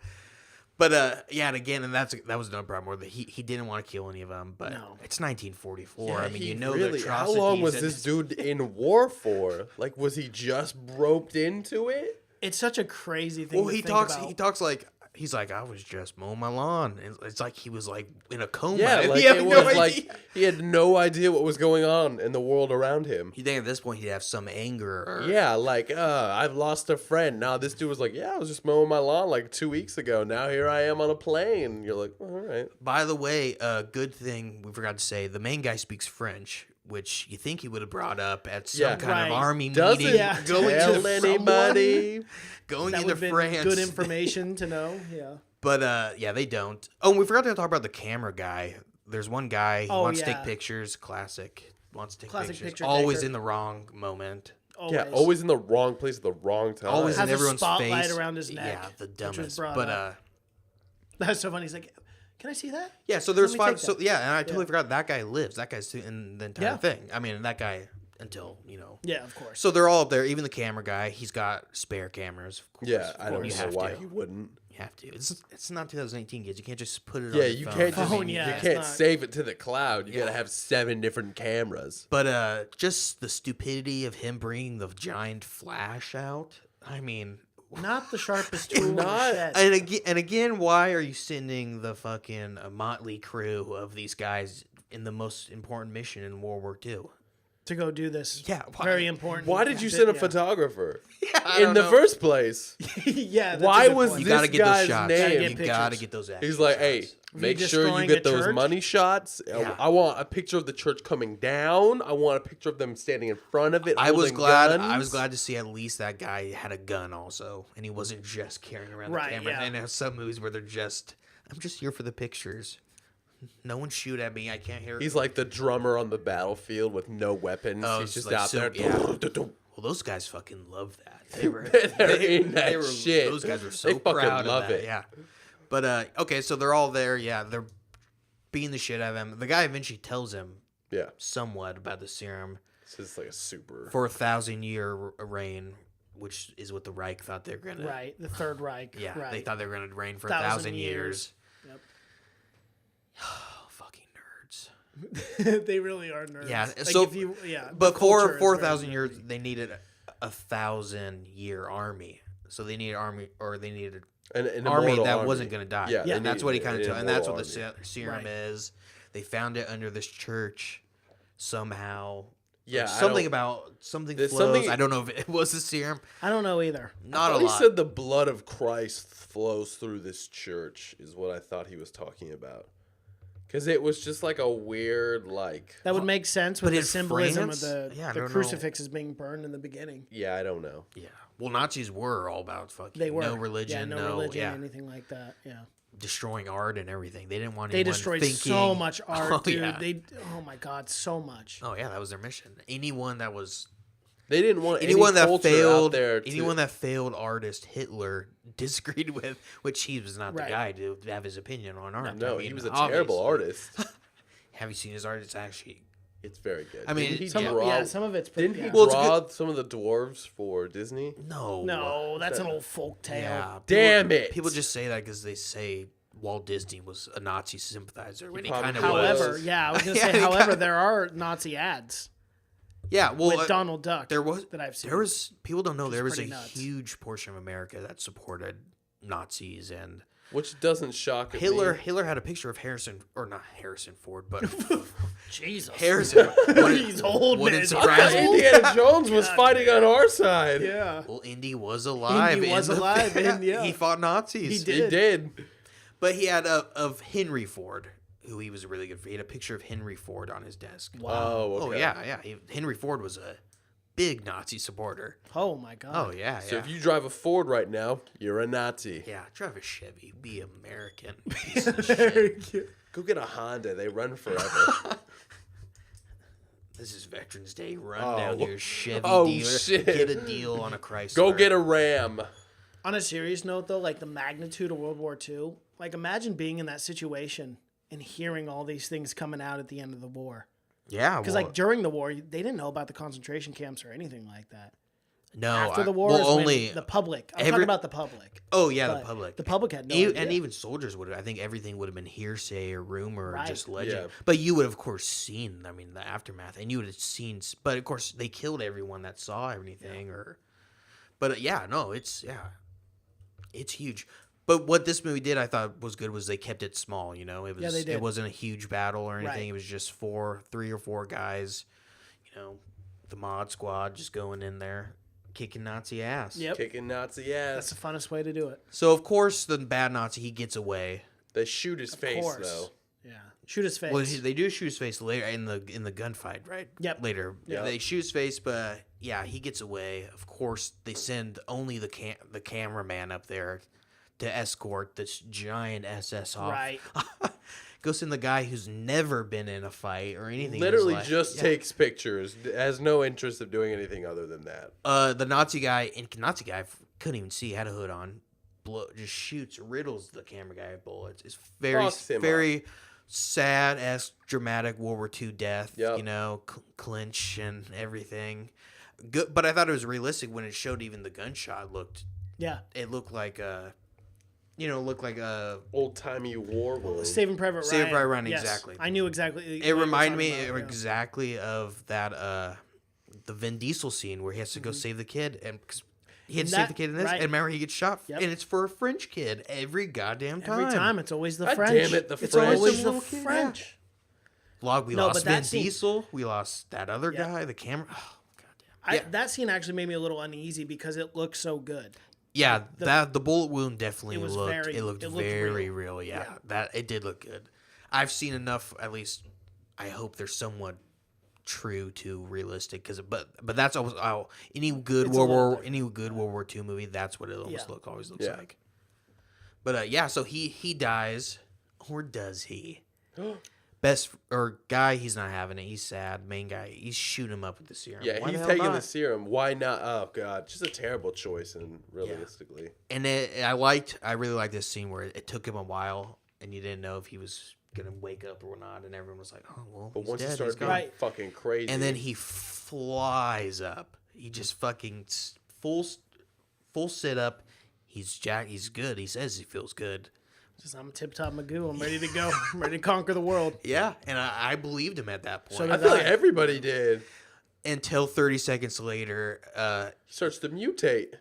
But yeah, and again, and that was another problem where he didn't want to kill any of them. But No. it's 1944. Yeah, I mean, he you know really, the how atrocities. long was that- this dude in war for? Like, was he just roped into it? It's such a crazy thing. Well, to he think talks. about. He talks like he's like, I was just mowing my lawn. And it's like he was like in a coma. Yeah, like He had it no was like idea. he had no idea what was going on in the world around him. You think at this point he'd have some anger? Or, Yeah, like, I've lost a friend. Now this dude was like, yeah, I was just mowing my lawn like 2 weeks ago. Now here I am on a plane. You're like, all right. By the way, a good thing we forgot to say: the main guy speaks French, which you think he would have brought up at some Yeah. kind Right. of army Doesn't meeting. Yeah. Going tell to anybody. going that into would have been France. good information to know. Yeah. But yeah, they don't. Oh, and we forgot to talk about the camera guy. There's one guy who Oh, wants to yeah. take pictures. Classic. Wants to take Classic pictures. picture Always taker. in the wrong moment. Always. Yeah, always in the wrong place at the wrong time. Always Has in a everyone's spotlight face. around his neck, Yeah, the which was dumbest. brought But up. That's so funny. He's like, can I see that? yeah. So there's Let me five. take So that. yeah, and I totally Yeah. forgot that guy lives. That guy's in the entire Yeah. thing. I mean, that guy until Yeah, of course. So they're all up there. Even the camera guy. He's got spare cameras. Of course. Yeah, I don't You know have why to. he wouldn't. You have to. It's not 2018, kids. You can't just put it on Yeah, your you phone. can't just Phone, yeah, you it's can't not- save it to the cloud. You Yeah. gotta have 7 different cameras. But just the stupidity of him bringing the giant flash out. I mean, Not the sharpest tool in the not- shed. and again, why are you sending the fucking motley crew of these guys in the most important mission in World War II? To go do this. Yeah, why- Very important. Why did you send a Yeah. photographer I in don't the know. first place? Yeah. that's a Why good was point. You this gotta get those guy's shots. name? Gotta You get gotta pictures. get those action He's like, hey, shots. make sure you destroying get a those church? money shots. Yeah. I want a picture of the church coming down. I want a picture of them standing in front of it. I was holding glad. guns. I was glad to see at least that guy had a gun also, and he wasn't just carrying around Right, the camera. yeah. And there's some movies where they're just, I'm just here for the pictures. No one shoot at me. I can't hear. He's like the drummer on the battlefield with no weapons. Oh, He's it's just like out so- there. yeah. Well, those guys fucking love that. They were, They're in that shit. Those guys were so They fucking proud love of that. it. Yeah. But okay, so they're all there. Yeah, they're beating the shit out of him. The guy eventually tells him Yeah, somewhat about the serum this is like a super. for 1,000-year reign, which is what the Reich thought they were gonna. Right. The Third Reich. Yeah, Right. they thought they were gonna reign for 1,000 1,000 years. Yep. Oh, fucking nerds. They really are nerds. Yeah, Like so- if you, yeah. the But culture for is very 4,000 years, nerdy. they needed a 1,000-year army. So they needed they needed an army immortal that army. wasn't going to die. Yeah, they and that's what he kind of told. And that's what the immortal serum Right. is. They found it under this church somehow. Yeah, something There's flows. something- I don't know if it was the serum. I don't know either. Not a He lot. said the blood of Christ flows through this church is what I thought he was talking about. Because it was just like a weird, like... That would make sense with But the in symbolism France? of Yeah, I the don't know. crucifixes being burned in the beginning. Yeah, I don't know. Yeah. Well, Nazis were all about fucking They were no religion, no religion, anything like that. Yeah, destroying art and everything. They didn't want they anyone destroyed thinking, so much art, Oh, dude. yeah. Oh my god, so much. Oh yeah, that was their mission. Anyone that was They didn't want anyone any that culture failed out there to... anyone that failed artist Hitler disagreed with, which he was not the Right. guy to have his opinion on art. No, I mean, he was a obviously. terrible artist. Have you seen his art? It's actually It's very good. I mean, Didn't he Some, draw, yeah, some of it's pretty. didn't he Yeah. Well, it's a draw some of the dwarves for Disney? no. No, that's an old folk tale. Yeah. Damn people, it. People just say that because they say Walt Disney was a Nazi sympathizer when he probably kind of However, was. yeah, I was gonna Yeah, say. he However, kinda- there are Nazi ads Yeah, well, with Donald Duck. there was that I've seen. There was people don't know Which is there was a pretty nuts. huge portion of America that supported Nazis and Which doesn't shock Hitler. me. Hitler had a picture of Harrison, or not Harrison Ford, but Jesus. Harrison. He's old, wouldn't man. surprise me. Indiana Jones was fighting on our side. Yeah. Well, Indy was alive. Indy was in the- alive, and yeah. He fought Nazis. He He did. But he had of Henry Ford, who he was really good for. He had a picture of Henry Ford on his desk. Oh, Oh okay. yeah. Henry Ford was a big Nazi supporter. Oh my god. Oh yeah, So yeah. if you drive a Ford right now, you're a Nazi. Yeah, drive a Chevy. Be American. Go get a Honda. They run forever. This is Veterans Day. Run Oh. down to your Chevy Oh, dealer. shit. Get a deal on a Chrysler. Go get a Ram. On a serious note, though, like the magnitude of World War II, like imagine being in that situation and hearing all these things coming out at the end of the war. Yeah, Because well, like during the war, they didn't know about the concentration camps or anything like that. no. After the war, well, is when only the public. I'm every- talking about the public. Oh yeah, But the public. The public had no E- idea. and even soldiers would. I think everything would have been hearsay or rumor or Right. just legend. Yeah. But you would have, of course, seen. I mean, the aftermath, and you would have seen. But of course, they killed everyone that saw anything. Or, but yeah, no, it's huge. But what this movie did, I thought was good, was they kept it small. You know, it was they did. it wasn't a huge battle or anything. Right. It was just 3 or 4 guys. You know, the mod squad just going in there, kicking Nazi ass. Yep. Kicking Nazi That's ass. the funnest way to do it. So of course, the bad Nazi, he gets away. They shoot his face, course. though. Yeah. Shoot his face. Well, they do shoot his face later in the gunfight, right? Yep. Later, Yep. they shoot his face, but yeah, he gets away. Of course, they send only the cameraman up there to escort this giant SS off. Right. Go send the guy who's never been in a fight or anything. in his Literally life. just Yeah. takes pictures. Has no interest of doing anything other than that. The Nazi guy couldn't even see. Had a hood on. Just shoots, riddles the camera guy with bullets. It's Fucks him very sad as dramatic World War II death. Yep. You know, clinch and everything. Good, but I thought it was realistic when it showed even the gunshot looked. Yeah. It looked like a, looked like a. Old timey war wound. Saving Private Ryan. Saving Private Ryan, Yes. exactly. I knew exactly. what It you were reminded talking me about, yeah. exactly of that the Vin Diesel scene where he has to go save the kid and. 'Cause he had to save the kid in this, right. and remember he gets shot, Yep. and it's for a French kid every goddamn time. Every time, it's always the God French. damn it, the it's French. always Some the little kid, French. We No, lost but that Vin scene- Diesel. We lost that other Yeah. guy, the camera. Oh, goddamn. Yeah, That scene actually made me a little uneasy because it looked so good. yeah. The bullet wound definitely It was looked. very- It looked it looked very real. real. Yeah, Yeah. that it did look good. I've seen enough. At least I hope they're somewhat true to realistic. But that's always any good It's a World little War different. any good World War II movie. That's what it almost Yeah. always looks Yeah. like. But yeah, so he dies, or does he? Best or guy, he's not having it. He's sad. Main guy, he's shooting him up with the serum. Yeah, Why he's hell taking not? the serum. Why not? Oh god, just a terrible choice. And realistically, And I really liked this scene where it took him a while, and you didn't know if he was gonna wake up or not, and everyone was like, "Oh well." but he's once dead, he he's started gone. being Right. fucking crazy, And then he flies up. He just fucking full sit up. He's Jack. He's good. He says he feels good. Just I'm tip top Magoo. I'm ready to go. I'm ready to conquer the world. Yeah, and I believed him at that point. So I feel like everybody did. until 30 seconds later, He starts to mutate.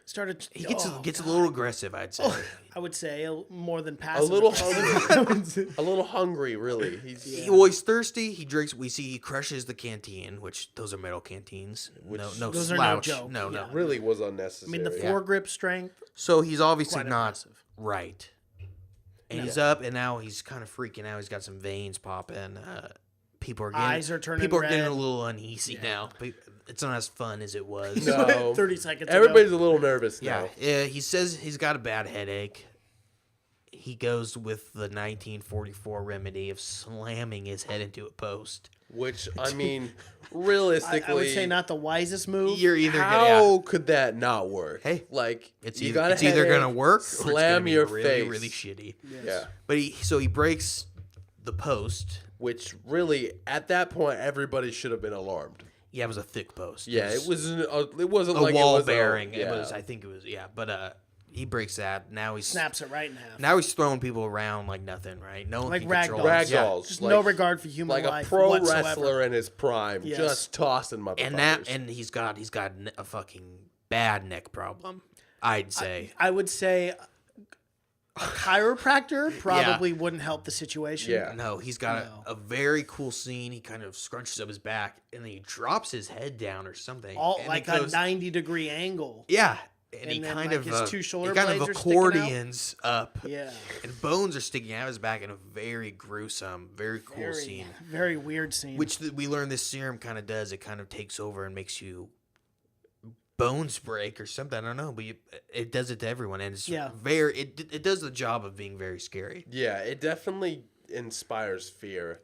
he gets a little aggressive, I'd say. I would say more than A passive. little hungry. A little hungry, really. He's thirsty. He drinks. We see he crushes the canteen, which those are metal canteens. No those are slouch. no joke. No. Yeah. Really was I unnecessary. mean, the foregrip strength. So he's obviously Quite not impressive. right. And he's up, and now he's kind of freaking out. He's got some veins popping. People are getting, Eyes are turning People are getting red. a little uneasy now. It's not as fun as it was. No. 30 seconds Everybody's ago. a little nervous now. Yeah. He says he's got a bad headache. He goes with the 1944 remedy of slamming his head into a post. Which, I mean, realistically... I would say not the wisest move. You're either How could that not work? Hey, like, it's you either, got it's either gonna work or it's slam gonna be your really, face. really shitty. Yeah. But he breaks the post. Which, really, at that point, everybody should have been alarmed. Yeah, it was a thick post. Yeah, it wasn't a like wall it was bearing. yeah. It was, I think it was, yeah. But he breaks that. Now he's Snaps it right in half. Now he's throwing people around like nothing, right? No one Like can ragdolls. control him. Yeah. Ragdolls. Just like, no regard for human like life a pro whatsoever. wrestler in his prime, Yes. just tossing motherfuckers. And that, and he's got a fucking bad neck problem. I'd say. I would say a chiropractor probably wouldn't help the situation. Yeah. No, he's got a very cool scene. He kind of scrunches up his back and then he drops his head down or something. All and like it goes, a 90-degree angle. yeah. And he then, kind like, of his two shoulder he kind of blades are sticking out. accordions up. Yeah. And bones are sticking out of his back in a very gruesome, very cool Very, scene. very weird scene. Which we learn this serum kind of does. It kind of takes over and makes you bones break or something. I don't know, but it does it to everyone, and it's very. It does the job of being very scary. Yeah, it definitely inspires fear.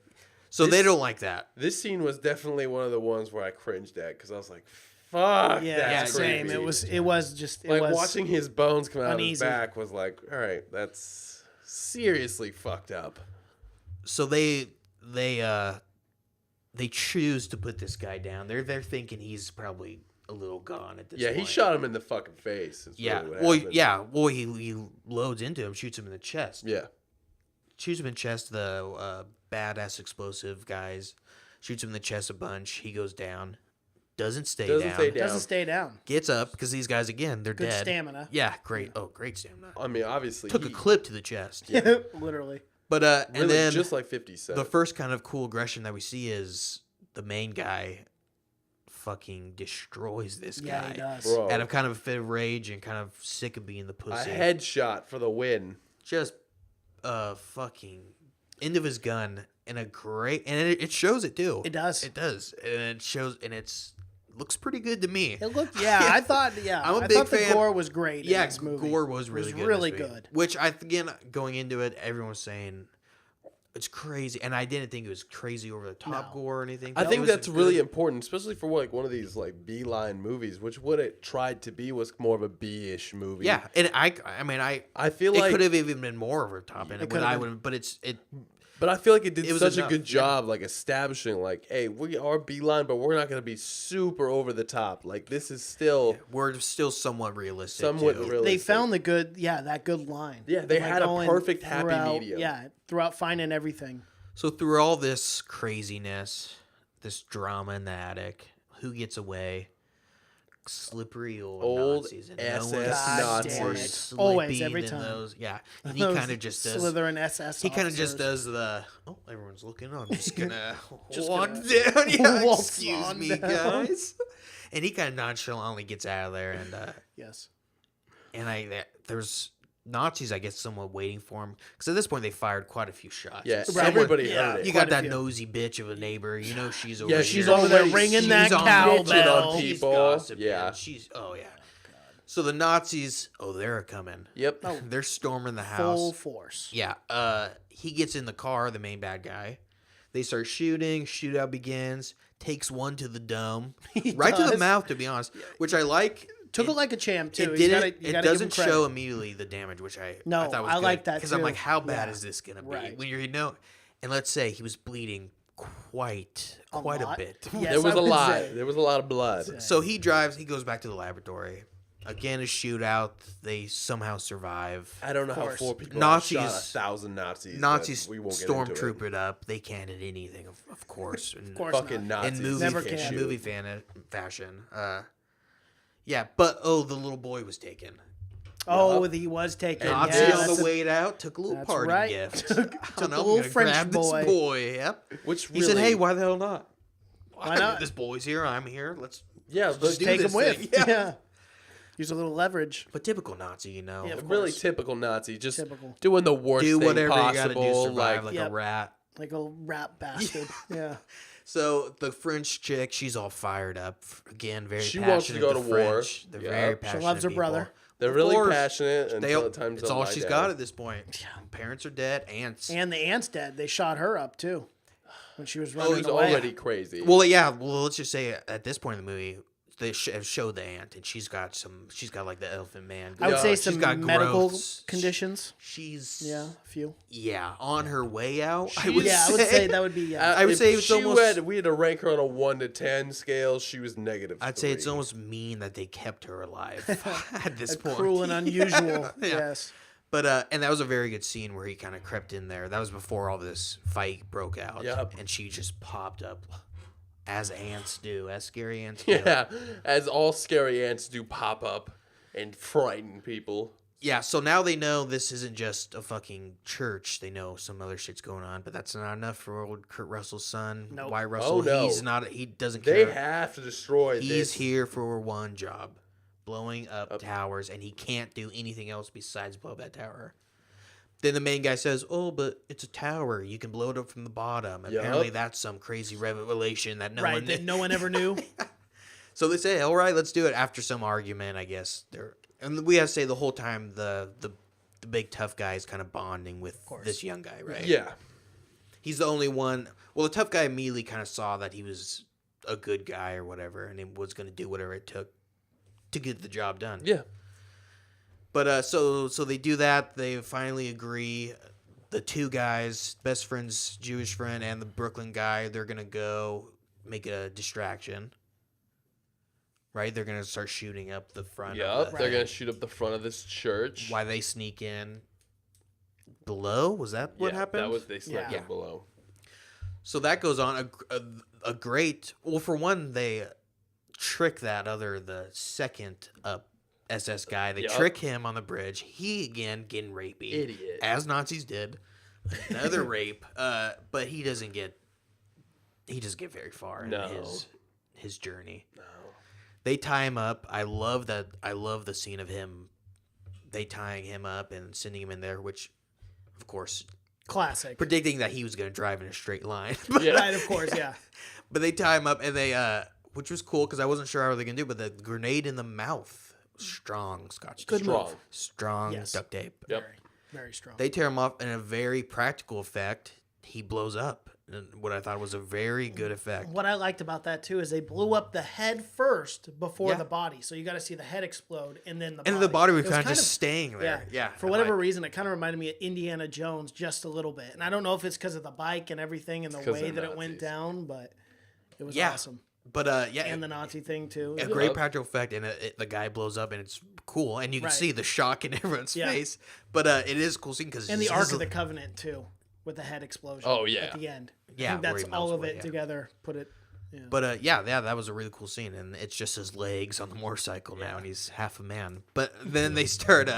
So they don't like that. This scene was definitely one of the ones where I cringed at because I was like, "Fuck, yeah, that's same. creepy." It was just like was watching his bones come out of his uneasy. back was like, all right, that's seriously fucked up. So they choose to put this guy down. They're thinking he's probably a little gone at this point. Yeah, he shot him in the fucking face. Is Yeah. really what Well, happened. yeah. Well, he loads into him, shoots him in the chest. Yeah. Shoots him in the chest. The badass explosive guys shoots him in the chest a bunch. He goes down. Doesn't stay down. Doesn't stay down. Gets up because these guys again they're Good dead. stamina. Yeah, great. Oh, great stamina. I mean, obviously, Took a clip to the chest. Literally. But really and then just like 50 Cent. the first kind of cool aggression that we see is the main guy fucking destroys this guy. Yeah, he does. Bro, Out of kind of a fit of rage and kind of sick of being the a pussy. headshot for the win. Just fucking end of his gun and a great and it shows it too. It does. It does. And it shows and looks pretty good to me. It looked. Yeah, I thought. Yeah, I'm a I big thought fan. the gore was great. Yeah, in this movie. gore was really good. in Really this movie. good. Which again going into it, everyone was saying it's crazy, and I didn't think it was crazy over the top No. gore or anything. I It think was that's really good- important, especially for like one of these like B-line movies, which what it tried to be was more of a B-ish movie. Yeah, and I mean, I feel it like could have even been more over the top, and It what I could've would, but But I feel like it did It was such enough, a good job, like establishing, like, hey, we are B-line, but we're not going to be super over the top. Like, this is still we're still somewhat realistic. somewhat too. realistic. They found the good. Yeah, that good line. Yeah, they Like had a going perfect happy throughout- medium. Yeah, throughout finding everything. So through all this craziness, this drama in the attic, who gets away? Slippery old Nazis. And SS no one's Nazis. more Always, slippy every than time. those. Yeah, and he Those kind of just does. Slytherin SS. He kind of just officers. does the. Oh, everyone's looking. I'm just gonna Just walk gonna down. Yeah, waltz excuse on me, down. guys. And he kind of nonchalantly gets out of there, Yes. and there's Nazis, I guess, somewhat waiting for him because at this point they fired quite a few shots. Yeah, Someone- everybody yeah. heard it. You Quite got a that few. nosy bitch of a neighbor. You know she's over Yeah, here. she's over there always- ringing she's that on cowbell. bitching on She's people. gossiping. Yeah. She's So the Nazis, they're coming. Yep. Oh, They're storming the full house. force. Yeah. He gets in the car, the main bad guy. They start shooting. Shootout begins. Takes one to the dome, right to the does. mouth. To be honest, which I like. Took it like a champ too. It You didn't. gotta- you It gotta give him doesn't credit. show immediately the damage, which I No, thought was I good, like that because I'm too. like, how bad Yeah. is this gonna be Right. when and let's say he was bleeding quite a lot? bit. Yes, There was I a would lot. say. There was a lot of blood. So he drives. He goes back to the laboratory. Again, a shootout. They somehow survive. I don't know how course. 4 people Nazis- shot 1,000 Nazis. Nazis but we won't get into it. stormtroopered up. They can't hit anything, of course. Of course Fucking not. Nazis. In movie, Never can't can. shoot. movie fashion. Yeah, but the little boy was taken. Oh, he was taken. Nazi Yeah, on that's the a- way out took a little that's party right. gift. Took Oh, a no, I'm little gonna French grab boy. this boy. Yep. Which He really, said, "Hey, why the hell not? Why not? This boy's here. I'm here. Let's yeah, but do Take this him with. thing. Yeah. Yeah. Use a little leverage. But typical Nazi, you know. Yeah, of really course. typical Nazi, just Typical. doing the worst Do thing whatever possible. you gotta do, survive like Yep. a rat. Like a rat bastard. Yeah. So the French chick, she's all fired up. Again, very She passionate. wants to go the to war. French. They're Yeah. very She passionate. loves her people. brother. They're Of really course. passionate They, until the times it's don't all lie she's down. got at this point. Parents are dead. Aunts. And the aunt's dead. They shot her up too when she was It running was away. already crazy. Well, yeah. Well, let's just say at this point in the movie, they show the aunt, and she's got like the Elephant Man. I would Yeah, say she's some got medical growths. conditions. She's Yeah, a few. on her way out. I would Yeah, I would say that would be. Yeah. I would if say it's she almost- we had to rank her on a 1 to 10 scale. She was negative. I'd say it's 3. almost mean that they kept her alive at this point. Cruel and unusual. Yeah. Yes. But and that was a very good scene where he kind of crept in there. That was before all this fight broke out. Yep. And she just popped up as ants do, as scary ants do. Yeah, as all scary ants do pop up and frighten people. Yeah, so now they know this isn't just a fucking church. They know some other shit's going on, but that's not enough for old Kurt Russell's son. Nope. Why Russell? Oh, no. He's not. He doesn't They care. have to destroy He's this. here for one job, blowing up towers, and he can't do anything else besides blow up that tower. Then the main guy says, "Oh, but it's a tower. You can blow it up from the bottom." Apparently, that's some crazy revelation that no Right. one That no one ever knew. So they say, "All right, let's do it." After some argument, I guess and we have to say the whole time the big tough guy is kind of bonding with this young guy, right? Yeah. He's the only one. Well, the tough guy immediately kind of saw that he was a good guy or whatever, and he was going to do whatever it took to get the job done. Yeah. But so they do that. They finally agree. The two guys, best friend's Jewish friend and the Brooklyn guy, they're gonna go make a distraction. Right? They're gonna start shooting up the front. Yep. Of the They're thing. gonna shoot up the front of this church. Why they sneak in below? Was that what happened? That was they slept Yeah. below. So that goes on a great. Well, for one, they trick the second SS guy. They Yup. trick him on the bridge. He again getting rapey, Idiot. as Nazis did. Another rape, but he doesn't get very far in No. his journey. No. They tie him up. I love that. I love the scene of him. They tying him up and sending him in there, which, of course, Classic. predicting that he was going to drive in a straight line. Yeah. Right, of course, yeah. But they tie him up, and they, which was cool because I wasn't sure how they were gonna do. But the grenade in the mouth, strong Scotch Good tape. Strong. move. Strong Yes. duct tape. Yep. Very, very strong. They tear him off, and a very practical effect. He blows up, and what I thought was a very good effect. What I liked about that too is they blew up the head first before Yeah. the body, so you got to see the head explode and then the And body. the body was It was kind of just staying there. Yeah. For whatever reason, it kind of reminded me of Indiana Jones just a little bit, and I don't know if it's because of the bike and everything and the 'cause way they're that it went Nazis. down, but it was Yeah. awesome. But yeah, And the Nazi thing too. a great practical effect, and the guy blows up, and it's cool, and you can Right. see the shock in everyone's Yeah. face. But it is a cool scene because And the Ark of the Covenant too, with the head explosion. Oh, yeah. At the end. Yeah, I think where that's he all melts of away, it yeah. together. Put it. But yeah, that was a really cool scene, and it's just his legs on the motorcycle now, and he's half a man. But then they start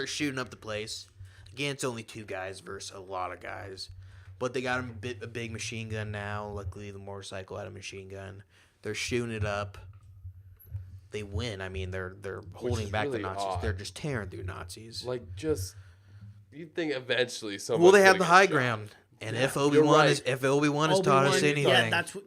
shooting up the place. Again, it's only two guys versus a lot of guys, but they got him a big machine gun now. Luckily, the motorcycle had a machine gun. They're shooting it up. They win. I mean, they're holding is back really the Nazis. odd. They're just tearing through Nazis. Like, just you'd think eventually someone. Well, they have the high ground, and if Obi-Wan right. has taught us anything, Yeah, that's what.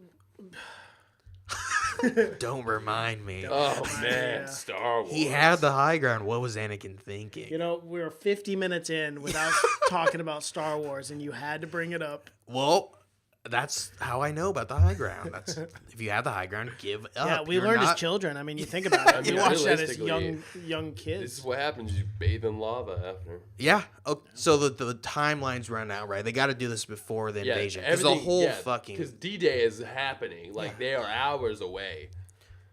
don't remind me. Oh man, Yeah. Star Wars. He had the high ground. What was Anakin thinking? You know, we were 50 minutes in without talking about Star Wars, and you had to bring it up. Well, that's how I know about the high ground. That's if you have the high ground, give up. Yeah, we You're learned as not- children. I mean, you think about it. mean, We watched that as realistically, young This kids. is what happens. You bathe in lava after. Yeah. Oh, so the timelines run out, right? They got to do this before the invasion because the whole fucking because D-Day is happening. Like they are hours away.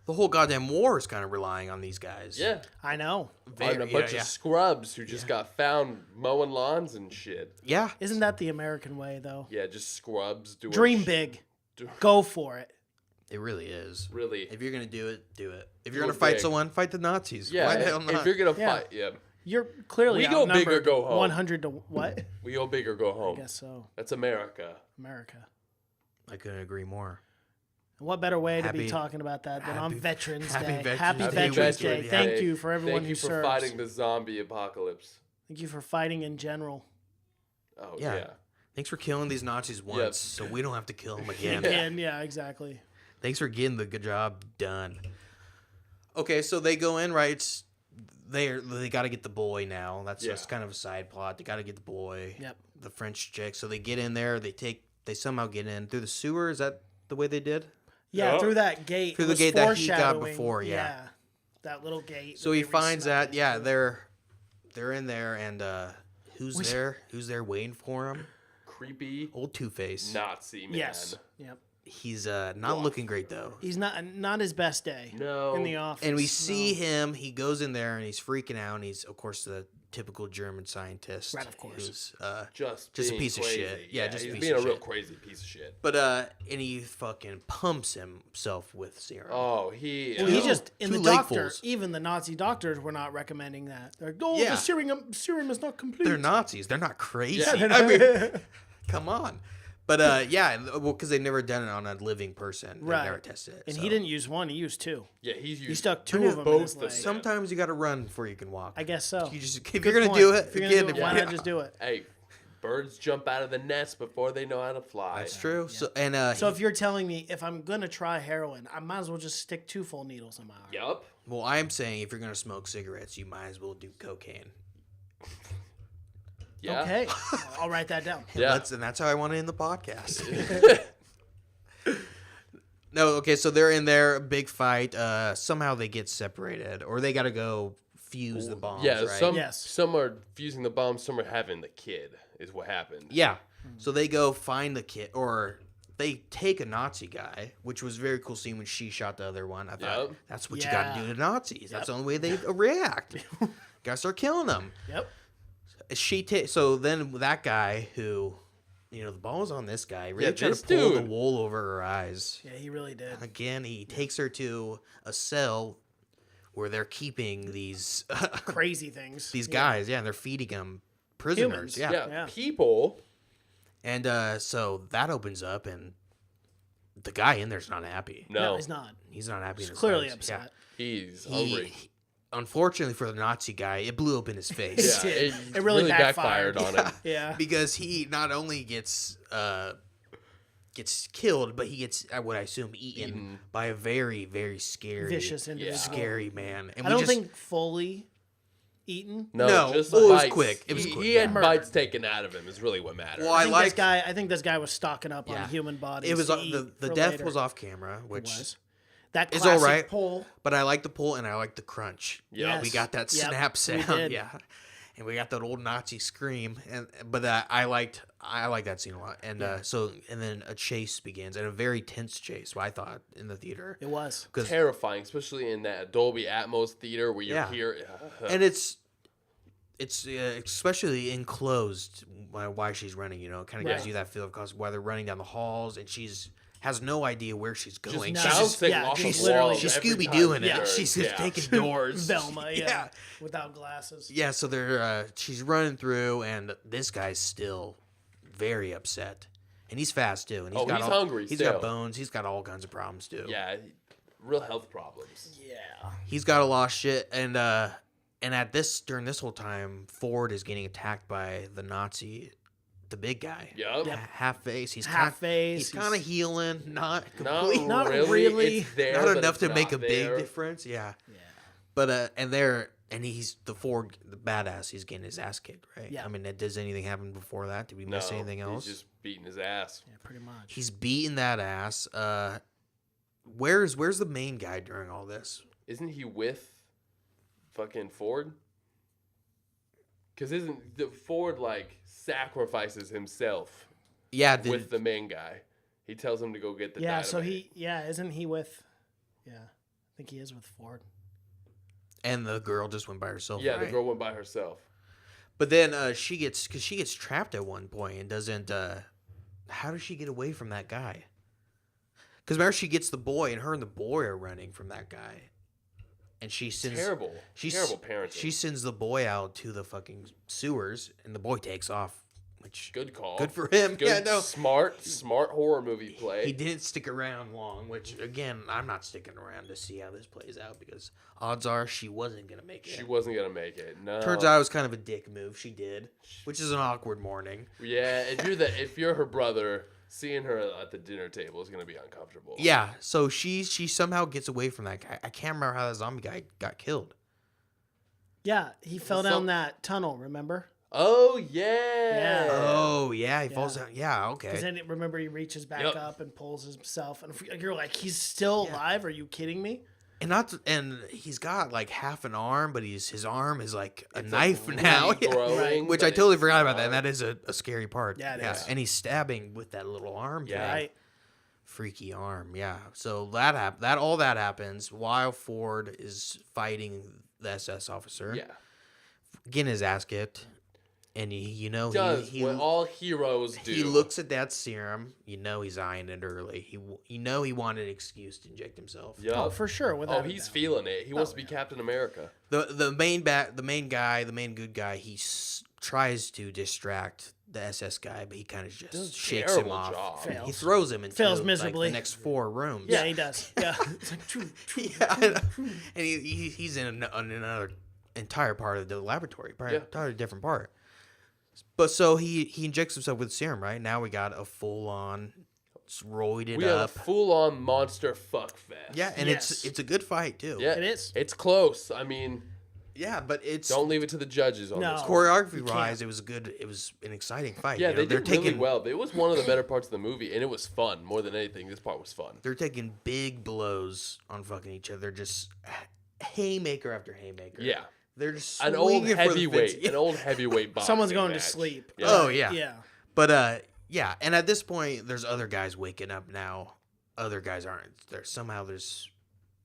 The whole goddamn war is kind of relying on these guys. Yeah. I know. On a bunch of scrubs who just got found mowing lawns and shit. Yeah. Isn't that the American way, though? Yeah, just scrubs doing Dream big. Go for it. It really is. Really. If you're gonna do it, do it. If you're Go gonna fight big. someone, fight the Nazis. Yeah, Why the hell not? if you're going to Yeah. fight, yeah. You're clearly We go big or outnumbered go home. 100 to what? We go big or go I home. guess so. That's America. America. I couldn't agree more. And what better way to be Happy- talking about that than on happy- Veterans happy Day? Veterans Happy Day Veterans weekend, Day. yeah. Thank you for everyone Thank who you for serves. fighting the zombie apocalypse. Thank you for fighting in general. Oh, Yeah. yeah. Thanks for killing these Nazis once, so we don't have to kill them again. And yeah, exactly. Thanks for getting the good job done. Okay, so they go in, right? They got to get the boy now. That's Yeah. just kind of a side plot. They got to get the boy. Yep. The French chick. So they get in there. They somehow get in through the sewer. Is that the way they did? Yeah, Oh. through that gate. Through it the was gate that he got foreshadowing. before, yeah. That little gate. So that he they finds re-snuck that. Yeah, into. they're in there, and who's Which- there? Who's there waiting for him? Creepy Old Two-Face. Nazi man. Yes. Yep. He's not looking great though. He's not his best day. No. In the office. And we see no. him. He goes in there and he's freaking out. And he's, of course, the typical German scientist. Right, of course. Who's, Just a being piece of crazy. shit. Yeah, just a he's piece being of a real shit. crazy piece of shit. but and he fucking pumps himself with serum. Oh, he. Well, he just in Two the doctor. legfuls. Even the Nazi doctors were not recommending that. They're like, oh, Yeah. the serum is not complete. They're Nazis. They're not crazy. Yeah. I mean, come on. But yeah, well, because they've never done it on a living person. They've Right. never tested it. And so. he didn't use one. He used two. Yeah, he's used. He stuck two used of them in his both leg. of them. Sometimes you got to run before you can walk. I guess so. You just if Good you're gonna point. do it If you're again, gonna do it, why yeah. not just do it? Hey, birds jump out of the nest before they know how to fly. That's true. So So if you're telling me if I'm gonna try heroin, I might as well just stick two full needles in my arm. Yup. well, I'm saying if you're gonna smoke cigarettes, you might as well do cocaine. Yeah. Okay, I'll write that down. Yeah. And that's how I want to end the podcast. No, okay, so they're in there, big fight. Somehow they get separated, or they got to go fuse the bombs. Yeah. right? Yes. Some are fusing the bomb. Some are having the kid. Is what happened. Yeah. So they go find the kid, or they take a Nazi guy, which was a very cool scene when she shot the other one. I thought Yep. that's what you got to Yeah. do to Nazis. That's the only way they react. Got to start killing them. Yep. So then that guy who, the ball's on this guy. Really Yeah, trying this to pull the dude. wool over her eyes. Yeah, he really did. Again, he takes her to a cell where they're keeping these Crazy things. these Yeah. guys. Yeah, and they're feeding them prisoners. Humans. Yeah. Yeah. Yeah. People. And so that opens up, and the guy in there's not happy. No. No, he's not. He's not happy. He's in his clearly eyes. upset. He's Yeah. hungry. Unfortunately for the Nazi guy, it blew up in his face. Yeah. did. It, It really really backfired. backfired on him. Yeah. Because he not only gets killed, but he gets, I would assume, eaten by a very, very scary, Vicious individual. scary man. And I don't think fully eaten. No, just well, it was bites. quick. It was he, quick, He had yeah. bites taken out of him. Is really what matters. Well, I I think this guy was stocking up Yeah. on human bodies. It was to eat the for death later. was off camera, It which was. That is classic all right. pull. But I like the pull and I like the crunch. Yeah. We got that Yep, snap we sound. did. Yeah. And we got that old Nazi scream, but I like that scene a lot, and and then a chase begins, and a very tense chase. I thought in the theater, It was. because Terrifying, especially in that Dolby Atmos theater where you're Yeah. here. and it's especially enclosed why she's running. It kind of gives Right. you that feel because while they're running down the halls, and she's has no idea where she's going. no. She's bouncing yeah, off she's of literally- walls she's every Scooby time Dooing she it. turns. She's just Yeah. taking doors. Velma, yeah. Yeah. Without glasses. Yeah, so they're she's running through, and this guy's still very upset, and he's fast too, and he's got he's hungry He's still. got bones. He's got all kinds of problems too. Yeah, real health problems. Yeah. He's got a lot of shit, and during this whole time, Ford is getting attacked by the Nazi, the big guy. Yep. Yep. Half face. He's Half-face, He's kind of healing, not Not completely, Not really. really. It's there, not but enough it's to make not a big there. difference. Yeah, Yeah. but and he's the Ford, the badass. He's getting his ass kicked, right? Yeah. I mean, does anything happen before that? Did we miss anything else? He's just beating his ass. Yeah, pretty much. He's beating that ass. Where's the main guy during all this? Isn't he with fucking Ford? Because isn't the Ford sacrifices himself Yeah, with the main guy? He tells him to go get the Yeah, so dynamite. isn't he with, yeah. think he is with Ford. And the girl just went by herself. Yeah, right? the girl went by herself. But then she gets trapped at one point and doesn't. How does she get away from that guy? Because remember, she gets the boy, and her and the boy are running from that guy, and she sends Terrible parenting. She sends the boy out to the fucking sewers, and the boy takes off. Which Good call. good for him. Good, Yeah, no, smart horror movie play. he didn't stick around long. Which again, I'm not sticking around to see how this plays out because odds are she wasn't gonna make it. She wasn't gonna make it. No. Turns out it was kind of a dick move. She did, which is an awkward morning. Yeah, if you're her brother, seeing her at the dinner table is gonna be uncomfortable. Yeah, so she somehow gets away from that guy. I can't remember how that zombie guy got killed. Yeah, he fell down that tunnel, remember? Oh yeah. Yeah. Oh yeah, he falls down. Yeah, Because okay. then, remember, he reaches back Yep. up and pulls himself. And you're like, he's still alive? Are you kidding me? And he's got like half an arm, but his arm is like a knife now. Yeah. Growing, Which but I totally it's forgot about that. arm. And that is a scary part. Yeah, it is. And he's stabbing with that little arm. Yeah. thing. Right? Freaky arm. Yeah. So that happens while Ford is fighting the SS officer. Yeah. Getting his ass kicked. And he Does what all heroes do. He looks at that serum. He's eyeing it early. He wanted an excuse to inject himself. Yep. Oh, for sure. Without a he's doubt. feeling it. He wants to be Captain America. The main good guy, he tries to distract the SS guy, but he kind of Does just a shakes him terrible off. job. Fails. He throws him into Fails like, miserably. the next 4 rooms. Yeah, he does. Yeah. It's like, Yeah, I know. And he's in another entire part of the laboratory, entirely different part. But so he injects himself with serum, right? Now we got a full on roided We have a up. full-on monster fuck fest. Yeah, and Yes. it's a good fight too. Yeah, It is. It's close. I mean, Yeah, but it's don't leave it to the judges on No. this. choreography You wise, can't. it was an exciting fight. Yeah, you know? they did really well. It was one of the better parts of the movie, and it was fun more than anything. This part was fun. They're taking big blows on fucking each other, just haymaker after haymaker. Yeah, They're just an old swinging for the heavyweight, fence. an old heavyweight boxing Someone's going match. to sleep. Yeah. Oh yeah. Yeah. But yeah, and at this point, there's other guys waking up now. Other guys aren't.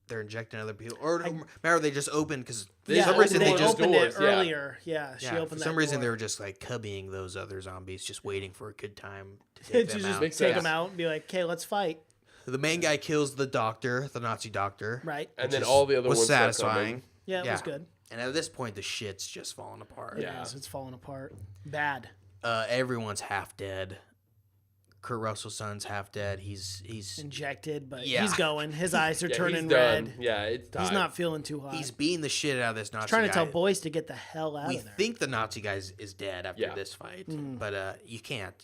They're injecting other people, or remember they just opened because for Yeah, some reason they they just opened doors, it yeah. earlier. Yeah, she yeah, opened for that some reason they door. were just like cubbying those other zombies, just waiting for a good time to take them just out. Makes take sense. them out and be like, "Okay, let's fight." The main guy kills the doctor, the Nazi doctor. Right. And then which all the other was ones start satisfying. coming. Yeah, it Yeah. was good. And at this point, the shit's just falling apart. It Yeah. is. It's falling apart. Bad. Everyone's half dead. Kurt Russell's son's half dead. He's Injected, but Yeah. he's going. His eyes are Yeah, turning he's done. red. Yeah, it's time. He's not feeling too hot. he's beating the shit out of this Nazi trying to guy. tell boys to get the hell out We of there. think the Nazi guy is dead after Yeah. this fight, Mm. but you can't.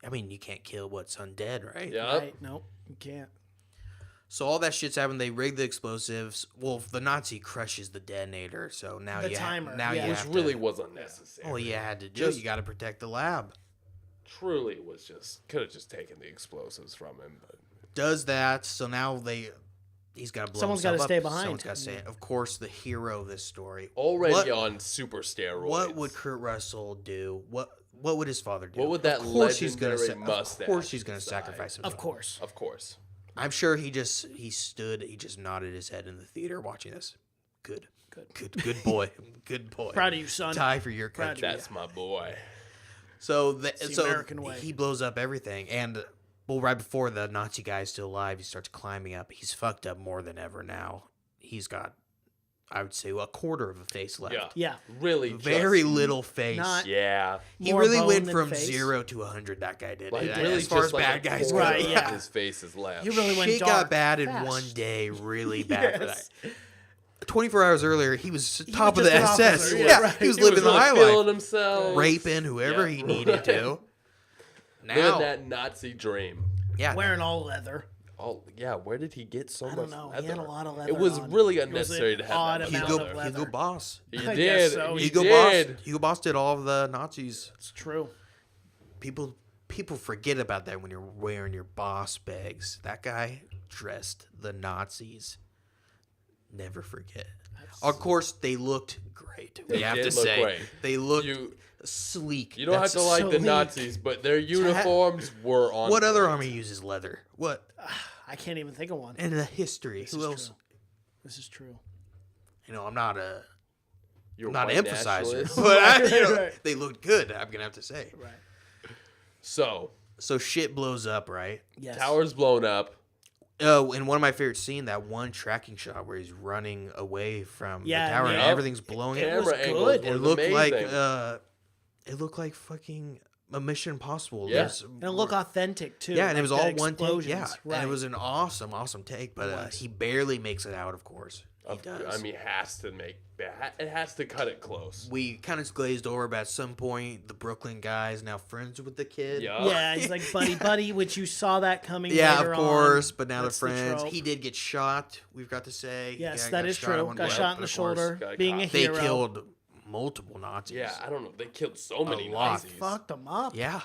I mean, you can't kill what's undead, right? Yeah. Right? Nope, you can't. So all that shit's happened. They rig the explosives. Well, the Nazi crushes the detonator. So now The you timer, now yeah. you Which have really to, was unnecessary. well, you had to do. Just- You got to protect the lab. Truly was just could have just taken the explosives from him. But Does that. So now he's got to blow Someone's gotta gotta stay behind. Someone's got to stay. Of course, the hero of this story. already What- on super steroids. What would Kurt Russell do? What would his father do? What would that of course he's gonna legendary Of mustache course he's going to decide? sacrifice himself. Of course. Of course. I'm sure he just nodded his head in the theater watching this. Good boy, good boy. Proud of you, son. Die for your Proud of country. you. That's my boy. So the so American way. he blows up everything, and well, right before the Nazi guy is still alive, he starts climbing up. He's fucked up more than ever now. He's got, I would say, a quarter of a face left. Yeah. Yeah. Really. Very just, little face. Not- Yeah. He More really bone went than from face. 0 to 100. That guy did. Like Yeah, really as far just as like bad a guys quarter go. Right, of yeah. His face is left. He really went Shit dark got bad in fast. one day, really bad Yes. for that. 24 hours earlier, he was top was of the just an SS. officer, Yeah, yeah, right. he was He living was the really high feeling life, himself. raping whoever Yeah, he needed to. Living Now, that Nazi dream. yeah, Wearing all leather. Oh yeah, where did he get so I much don't know. He had a leather? lot of leather. It was on. really It was unnecessary an to have odd that amount much of leather. leather. Hugo Boss. He I did. guess so. He Hugo did. Boss. Hugo Boss did all of the Nazis. It's true. People forget about that when you're wearing your Boss bags. That guy dressed the Nazis. Never forget. Of course, they looked great. We They have to did look say great. they looked You- sleek. You don't have That's to like the sleek. Nazis, but their uniforms were on. What other point. army uses leather? What I can't even think of one. in the history? Who is else? true. This is true. You know, I'm not a You're not white an emphasizer, nationalist. but you know, Right. they looked good. I'm gonna have to say. Right. So So shit blows up, right? Yes. tower's blown up. Oh, and one of my favorite scenes, that one tracking shot where he's running away from Yeah, the tower and yeah. everything's blowing up. was Camera angles good. was It looked like amazing. it looked like fucking a Mission Impossible. Yeah. There's- And it looked authentic too. yeah, and it was like all the one take. Yeah, explosions. Right. and it was an awesome take. But was. he barely makes it out. Of course, he does. I mean, it has to cut it close. we kind of glazed over, but at some point, the Brooklyn guy is now friends with the kid. Yeah. Yeah, he's like buddy, which you saw that coming. Yeah, later of course. on. But now That's they're the friends. trope. He did get shot. We've got to say. Yes, Yeah, that got is shot at true. one Got point, shot in but the of course, shoulder, got being a caught. They hero. killed multiple Nazis. Yeah, I don't know. They killed so many lot. Nazis. Fucked him up. Yeah.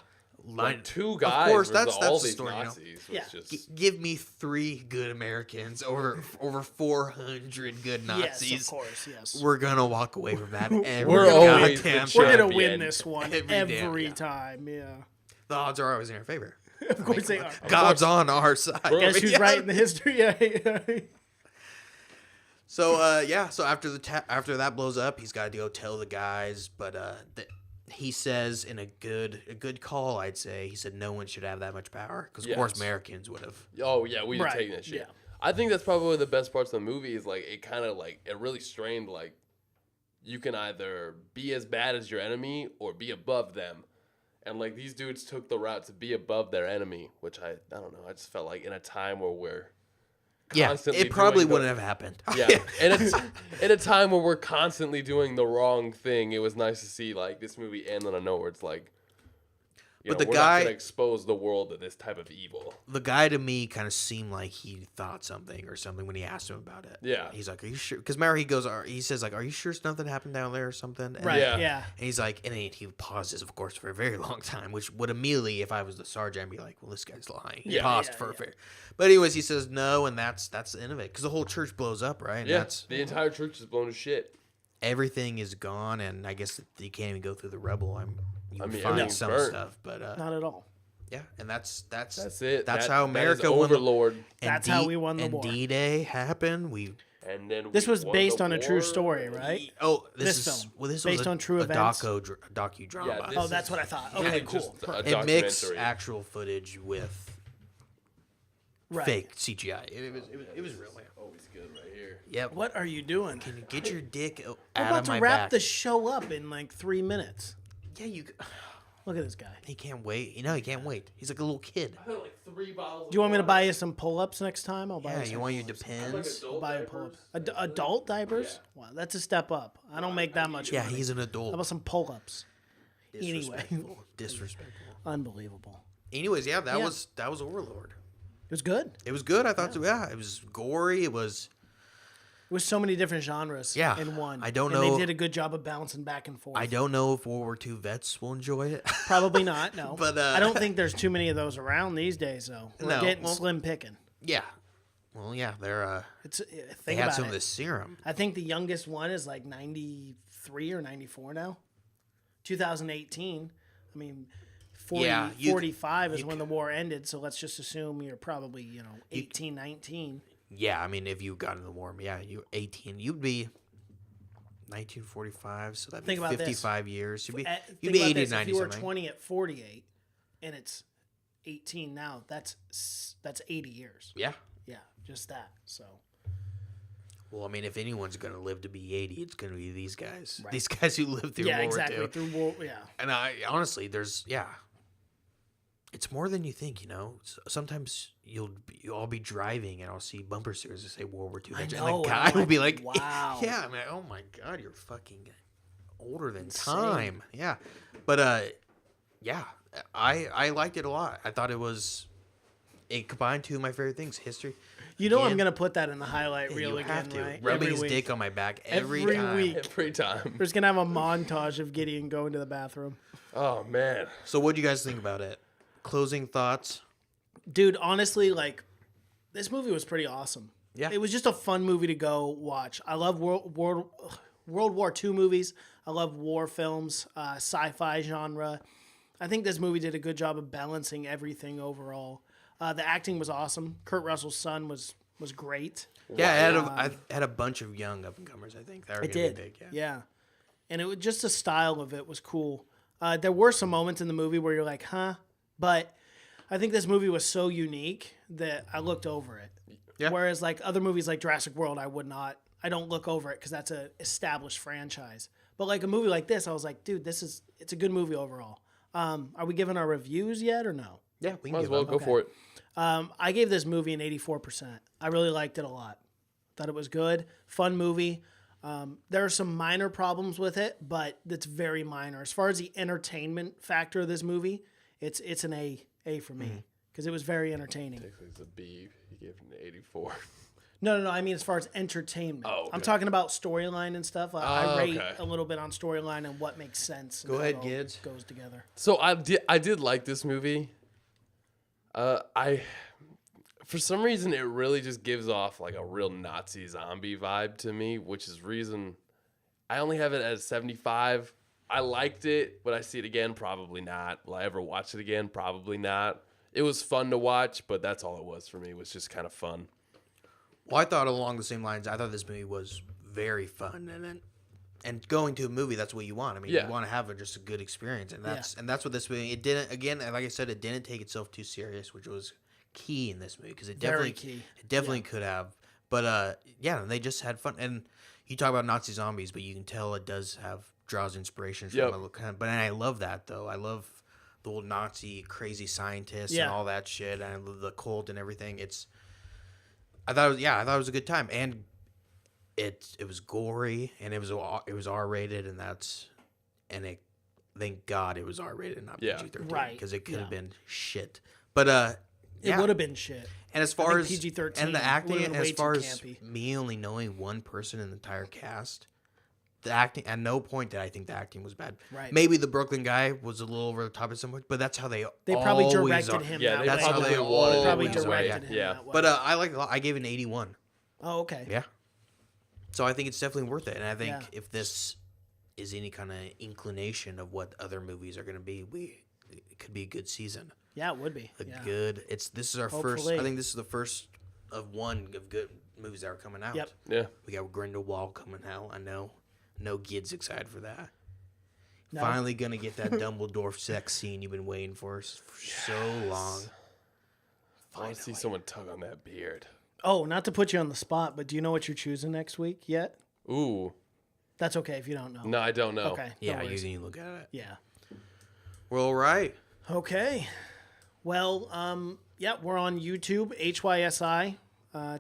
Like two Of guys. course, versus that's all the these story, you know. Nazis. Was Yeah. just, Give me 3 good Americans over 400 good Nazis. Yes, of course. Yes. We're gonna walk away from that every We're always the goddamn We're time. gonna win champion. this one Every damn- every yeah. time. Yeah. The odds are always in our favor. Of course they are. God's on our side. Bro, Guess who's Yeah. right in the history? Yeah. So so after after that blows up, he's got to go tell the guys. But he says in a good call, I'd say he said no one should have that much power because of course Yes. Americans would have. oh yeah, we Right, did take that shit. yeah. I think that's probably one of the best parts of the movie. Is like it kind of like it really strained like you can either be as bad as your enemy or be above them. And like these dudes took the route to be above their enemy, which I don't know. I just felt like in a time where we're Yeah, constantly it probably doing the- wouldn't have happened. Yeah, and it's in a time where we're constantly doing the wrong thing. It was nice to see like this movie end on a note where it's like, But we're the not guy- gonna expose the world to this type of evil. The guy to me kind of seemed like he thought something or something when he asked him about it. Yeah. He's like, "Are you sure?" Because remember, he says like, "Are you sure nothing happened down there or something?" And, Right. Yeah. Yeah. And he's like, and then he pauses, of course, for a very long time, which would immediately, if I was the sergeant, I'd be like, "Well, this guy's lying." He Yeah. paused Yeah, for a yeah. fair. But anyways, he says no, and that's the end of it because the whole church blows up, right? And Yeah, that's the entire church is blown to shit. everything is gone, and I guess you can't even go through the rebel. You I mean, find everything's some burnt. stuff, but Not at all. yeah, and that's That's it. That's That- how that is America won the Overlord. and That's how we won the and war. D-Day happened. And then This we was won based the on a true war. story, right? Oh, This is film, this based was on true a events? docudrama. Yeah, this Oh, that's what I thought. Okay, Yeah, cool. just a It mixed documentary. actual footage with Right. fake CGI. It was real. Always good right here. Yep. What are you doing? Can you get your dick out We're of about my to wrap back? the show up in like 3 minutes. Yeah, you. Look at this guy. He can't wait. You know, he can't wait. He's like a little kid. I had like 3 bottles. Do you want me to buy you some pull-ups next time? I'll buy Yeah, you some you want your pull-ups. depends. I'll buy you pull-ups. Adult diapers? Wow, that's a step up. I don't make that much Yeah, money. he's an How adult. about some pull-ups? Anyway. Disrespectful. Disrespectful. Unbelievable. Anyways, yeah, that Yeah. was Overlord. It was good. It was good. I thought so. Yeah, it was gory. It was. It was so many different genres Yeah, in one. I don't and know- they did a good job of bouncing back and forth. I don't know if World War II vets will enjoy it. Probably not, no. But, I don't think there's too many of those around these days, though. We're No, getting well- slim picking. Yeah. Well, yeah, they're It's they think had about some it. of the serum. I think the youngest one is like 93 or 94 now. 2018. I mean, 40, Yeah, 45 is when the war ended, so let's just assume you're probably, 18, 19. Yeah, I mean, if you got in the war, yeah, you 18, you'd be 1945, so that'd Think be about this. 55 years. You'd be Think you'd be about 80 this, to 90 if you were something. 20 at 48 and it's 18 now, that's 80 years. Yeah. Yeah, just that. So, Well, I mean, if anyone's gonna live to be 80, it's gonna be these guys. Right. These guys who lived through yeah, World exactly. War II. Through war, yeah. And I honestly, it's more than you think. Sometimes you'll all be driving and I'll see bumper stickers that say World War II. I And know, the and guy I'm will be like, like, wow. yeah, I'm like, oh my god, you're fucking older than Insane. time. Yeah, but yeah, I liked it a lot. I thought it combined 2 of my favorite things: history. You know, I'm Again, going to put that in the highlight reel you again, have to. right? Rubbing Every his week. dick on my back every Every time. week. Every time. We're just going to have a montage of Gideon going to the bathroom. Oh man. So, what do you guys think about it? Closing thoughts? Dude, honestly, like, this movie was pretty awesome. Yeah. It was just a fun movie to go watch. I love World War II movies. I love war films, sci-fi genre. I think this movie did a good job of balancing everything overall. The acting was awesome. Kurt Russell's son was was great. Yeah, I had a bunch of young up and comers. I think that were It gonna did. be big. Yeah. Yeah. And it was just the style of it was cool. There were some moments in the movie where you're like, huh? But I think this movie was so unique that I looked over it. Yeah. Whereas like other movies like Jurassic World, I don't look over it because that's a established franchise. But like a movie like this, I was like, dude, it's a good movie overall. Are we giving our reviews yet or no? Yeah, we can Might as give well up. go for it. I gave this movie an 84%. I really liked it a lot. Thought it was good, fun movie. There are some minor problems with it, but it's very minor. As far as the entertainment factor of this movie, it's an A for me because it was very entertaining. Technically, it's a B. You gave it an 84. No. I mean, as far as entertainment, Oh, okay. I'm talking about storyline and stuff. I rate okay. a little bit on storyline and what makes sense. Go and ahead, how it all kids. Goes together. So I did like this movie. For some reason it really just gives off like a real Nazi zombie vibe to me, which is reason I only have it at 75. I liked it. Would I see it again? Probably not. Will I ever watch it again? Probably not. It was fun to watch, but that's all it was for me. It was just kind of fun. Well, I thought along the same lines. I thought this movie was very fun, and going to a movie, that's what you want. I mean, Yeah. you want to have just a good experience, and that's what this movie. It didn't. Again, like I said, it didn't take itself too serious, which was key in this movie because it Very definitely key. It definitely could have. But yeah, they just had fun. And you talk about Nazi zombies, but you can tell it does draws inspiration from Yep. it. But I love that though. I love the old Nazi crazy scientists Yeah. and all that shit, and I love the cult and everything. I thought it was a good time, and it was gory, and it was R-rated, thank God it was R-rated and not Yeah. PG-13, Right. because it could have Yeah. been shit. But It would have been shit. and as far as PG-13 and the would've acting, been way as too far as campy. me only knowing one person in the entire cast, the acting at no point did I think the acting was bad. Right. Maybe the Brooklyn guy was a little over the top at some point, but that's how they probably always directed are. him Yeah, that they way. That's how probably they wanted it probably always are, directed yeah. him Yeah. that way. But I like it a lot. I gave it an 81. Oh, okay. Yeah. So I think it's definitely worth it, and I think Yeah. if this is any kind of inclination of what other movies are going to be, it could be a good season. Yeah, it would be. A Yeah. good. This is our first. Hopefully. I think this is the first of one of good movies that are coming out. Yep. Yeah. We got Grindelwald coming out. I know. No kid's excited for that. No. Finally gonna get that Dumbledore sex scene you've been waiting for so long. I want to see someone tug on that beard. Oh, not to put you on the spot, but do you know what you're choosing next week yet? Ooh. That's okay if you don't know. No, I don't know. Okay. no Yeah, you worries. can look at it. Yeah. Well, all right. Okay. Well, yeah, we're on YouTube, HYSI.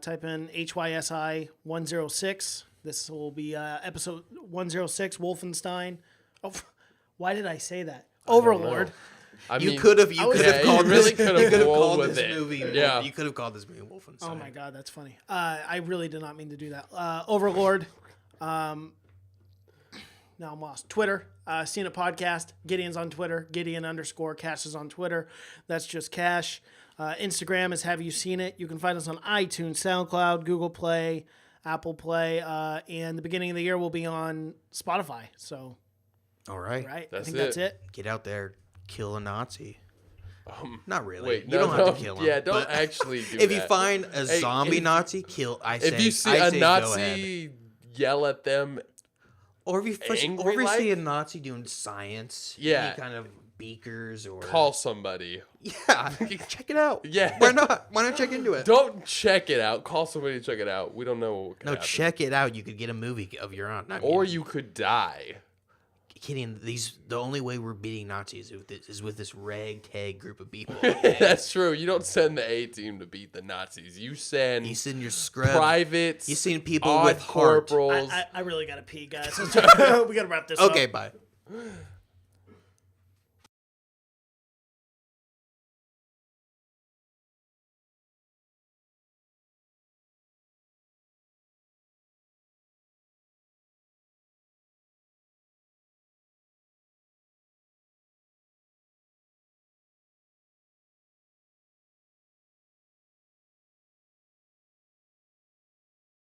Type in HYSI 106. This will be episode 106, Wolfenstein. Oh, why did I say that? Overlord. I You mean, could have yeah, called you really this. could You have could have rolled called with this it. movie. Yeah. You could have called this movie Wolfenstein. Oh my God, that's funny. I really did not mean to do that. Overlord. Now I'm lost. Twitter. Seen a podcast. Gideon's on Twitter. Gideon_ Cash is on Twitter. That's just Cash. Instagram is Have You Seen It? You can find us on iTunes, SoundCloud, Google Play, Apple Play, and the beginning of the year will be on Spotify. So, All right. right, That's I think that's it. Get out there, kill a Nazi. Not really. Wait, you no, don't no, have to kill him. Yeah, don't but actually do if that. you find a Hey, zombie if- Nazi, kill. if you see I a say go ahead. Nazi, yell at them. Or if you angry see a like? Nazi doing science, Yeah. any kind of beakers or Call somebody. yeah, check it out. Yeah. Why not? Why not check into it? Don't check it out. Call somebody to check it out. We don't know what could No, happen. check it out. You could get a movie of your own. I mean, Or you could die. kidding. The only way we're beating Nazis is with this ragtag group of people. That's true. You don't send the A team to beat the Nazis. You send You send your scrub. privates. You seen people odd with heart. corporals. I really got to pee, guys. We got to wrap this up. Okay, bye.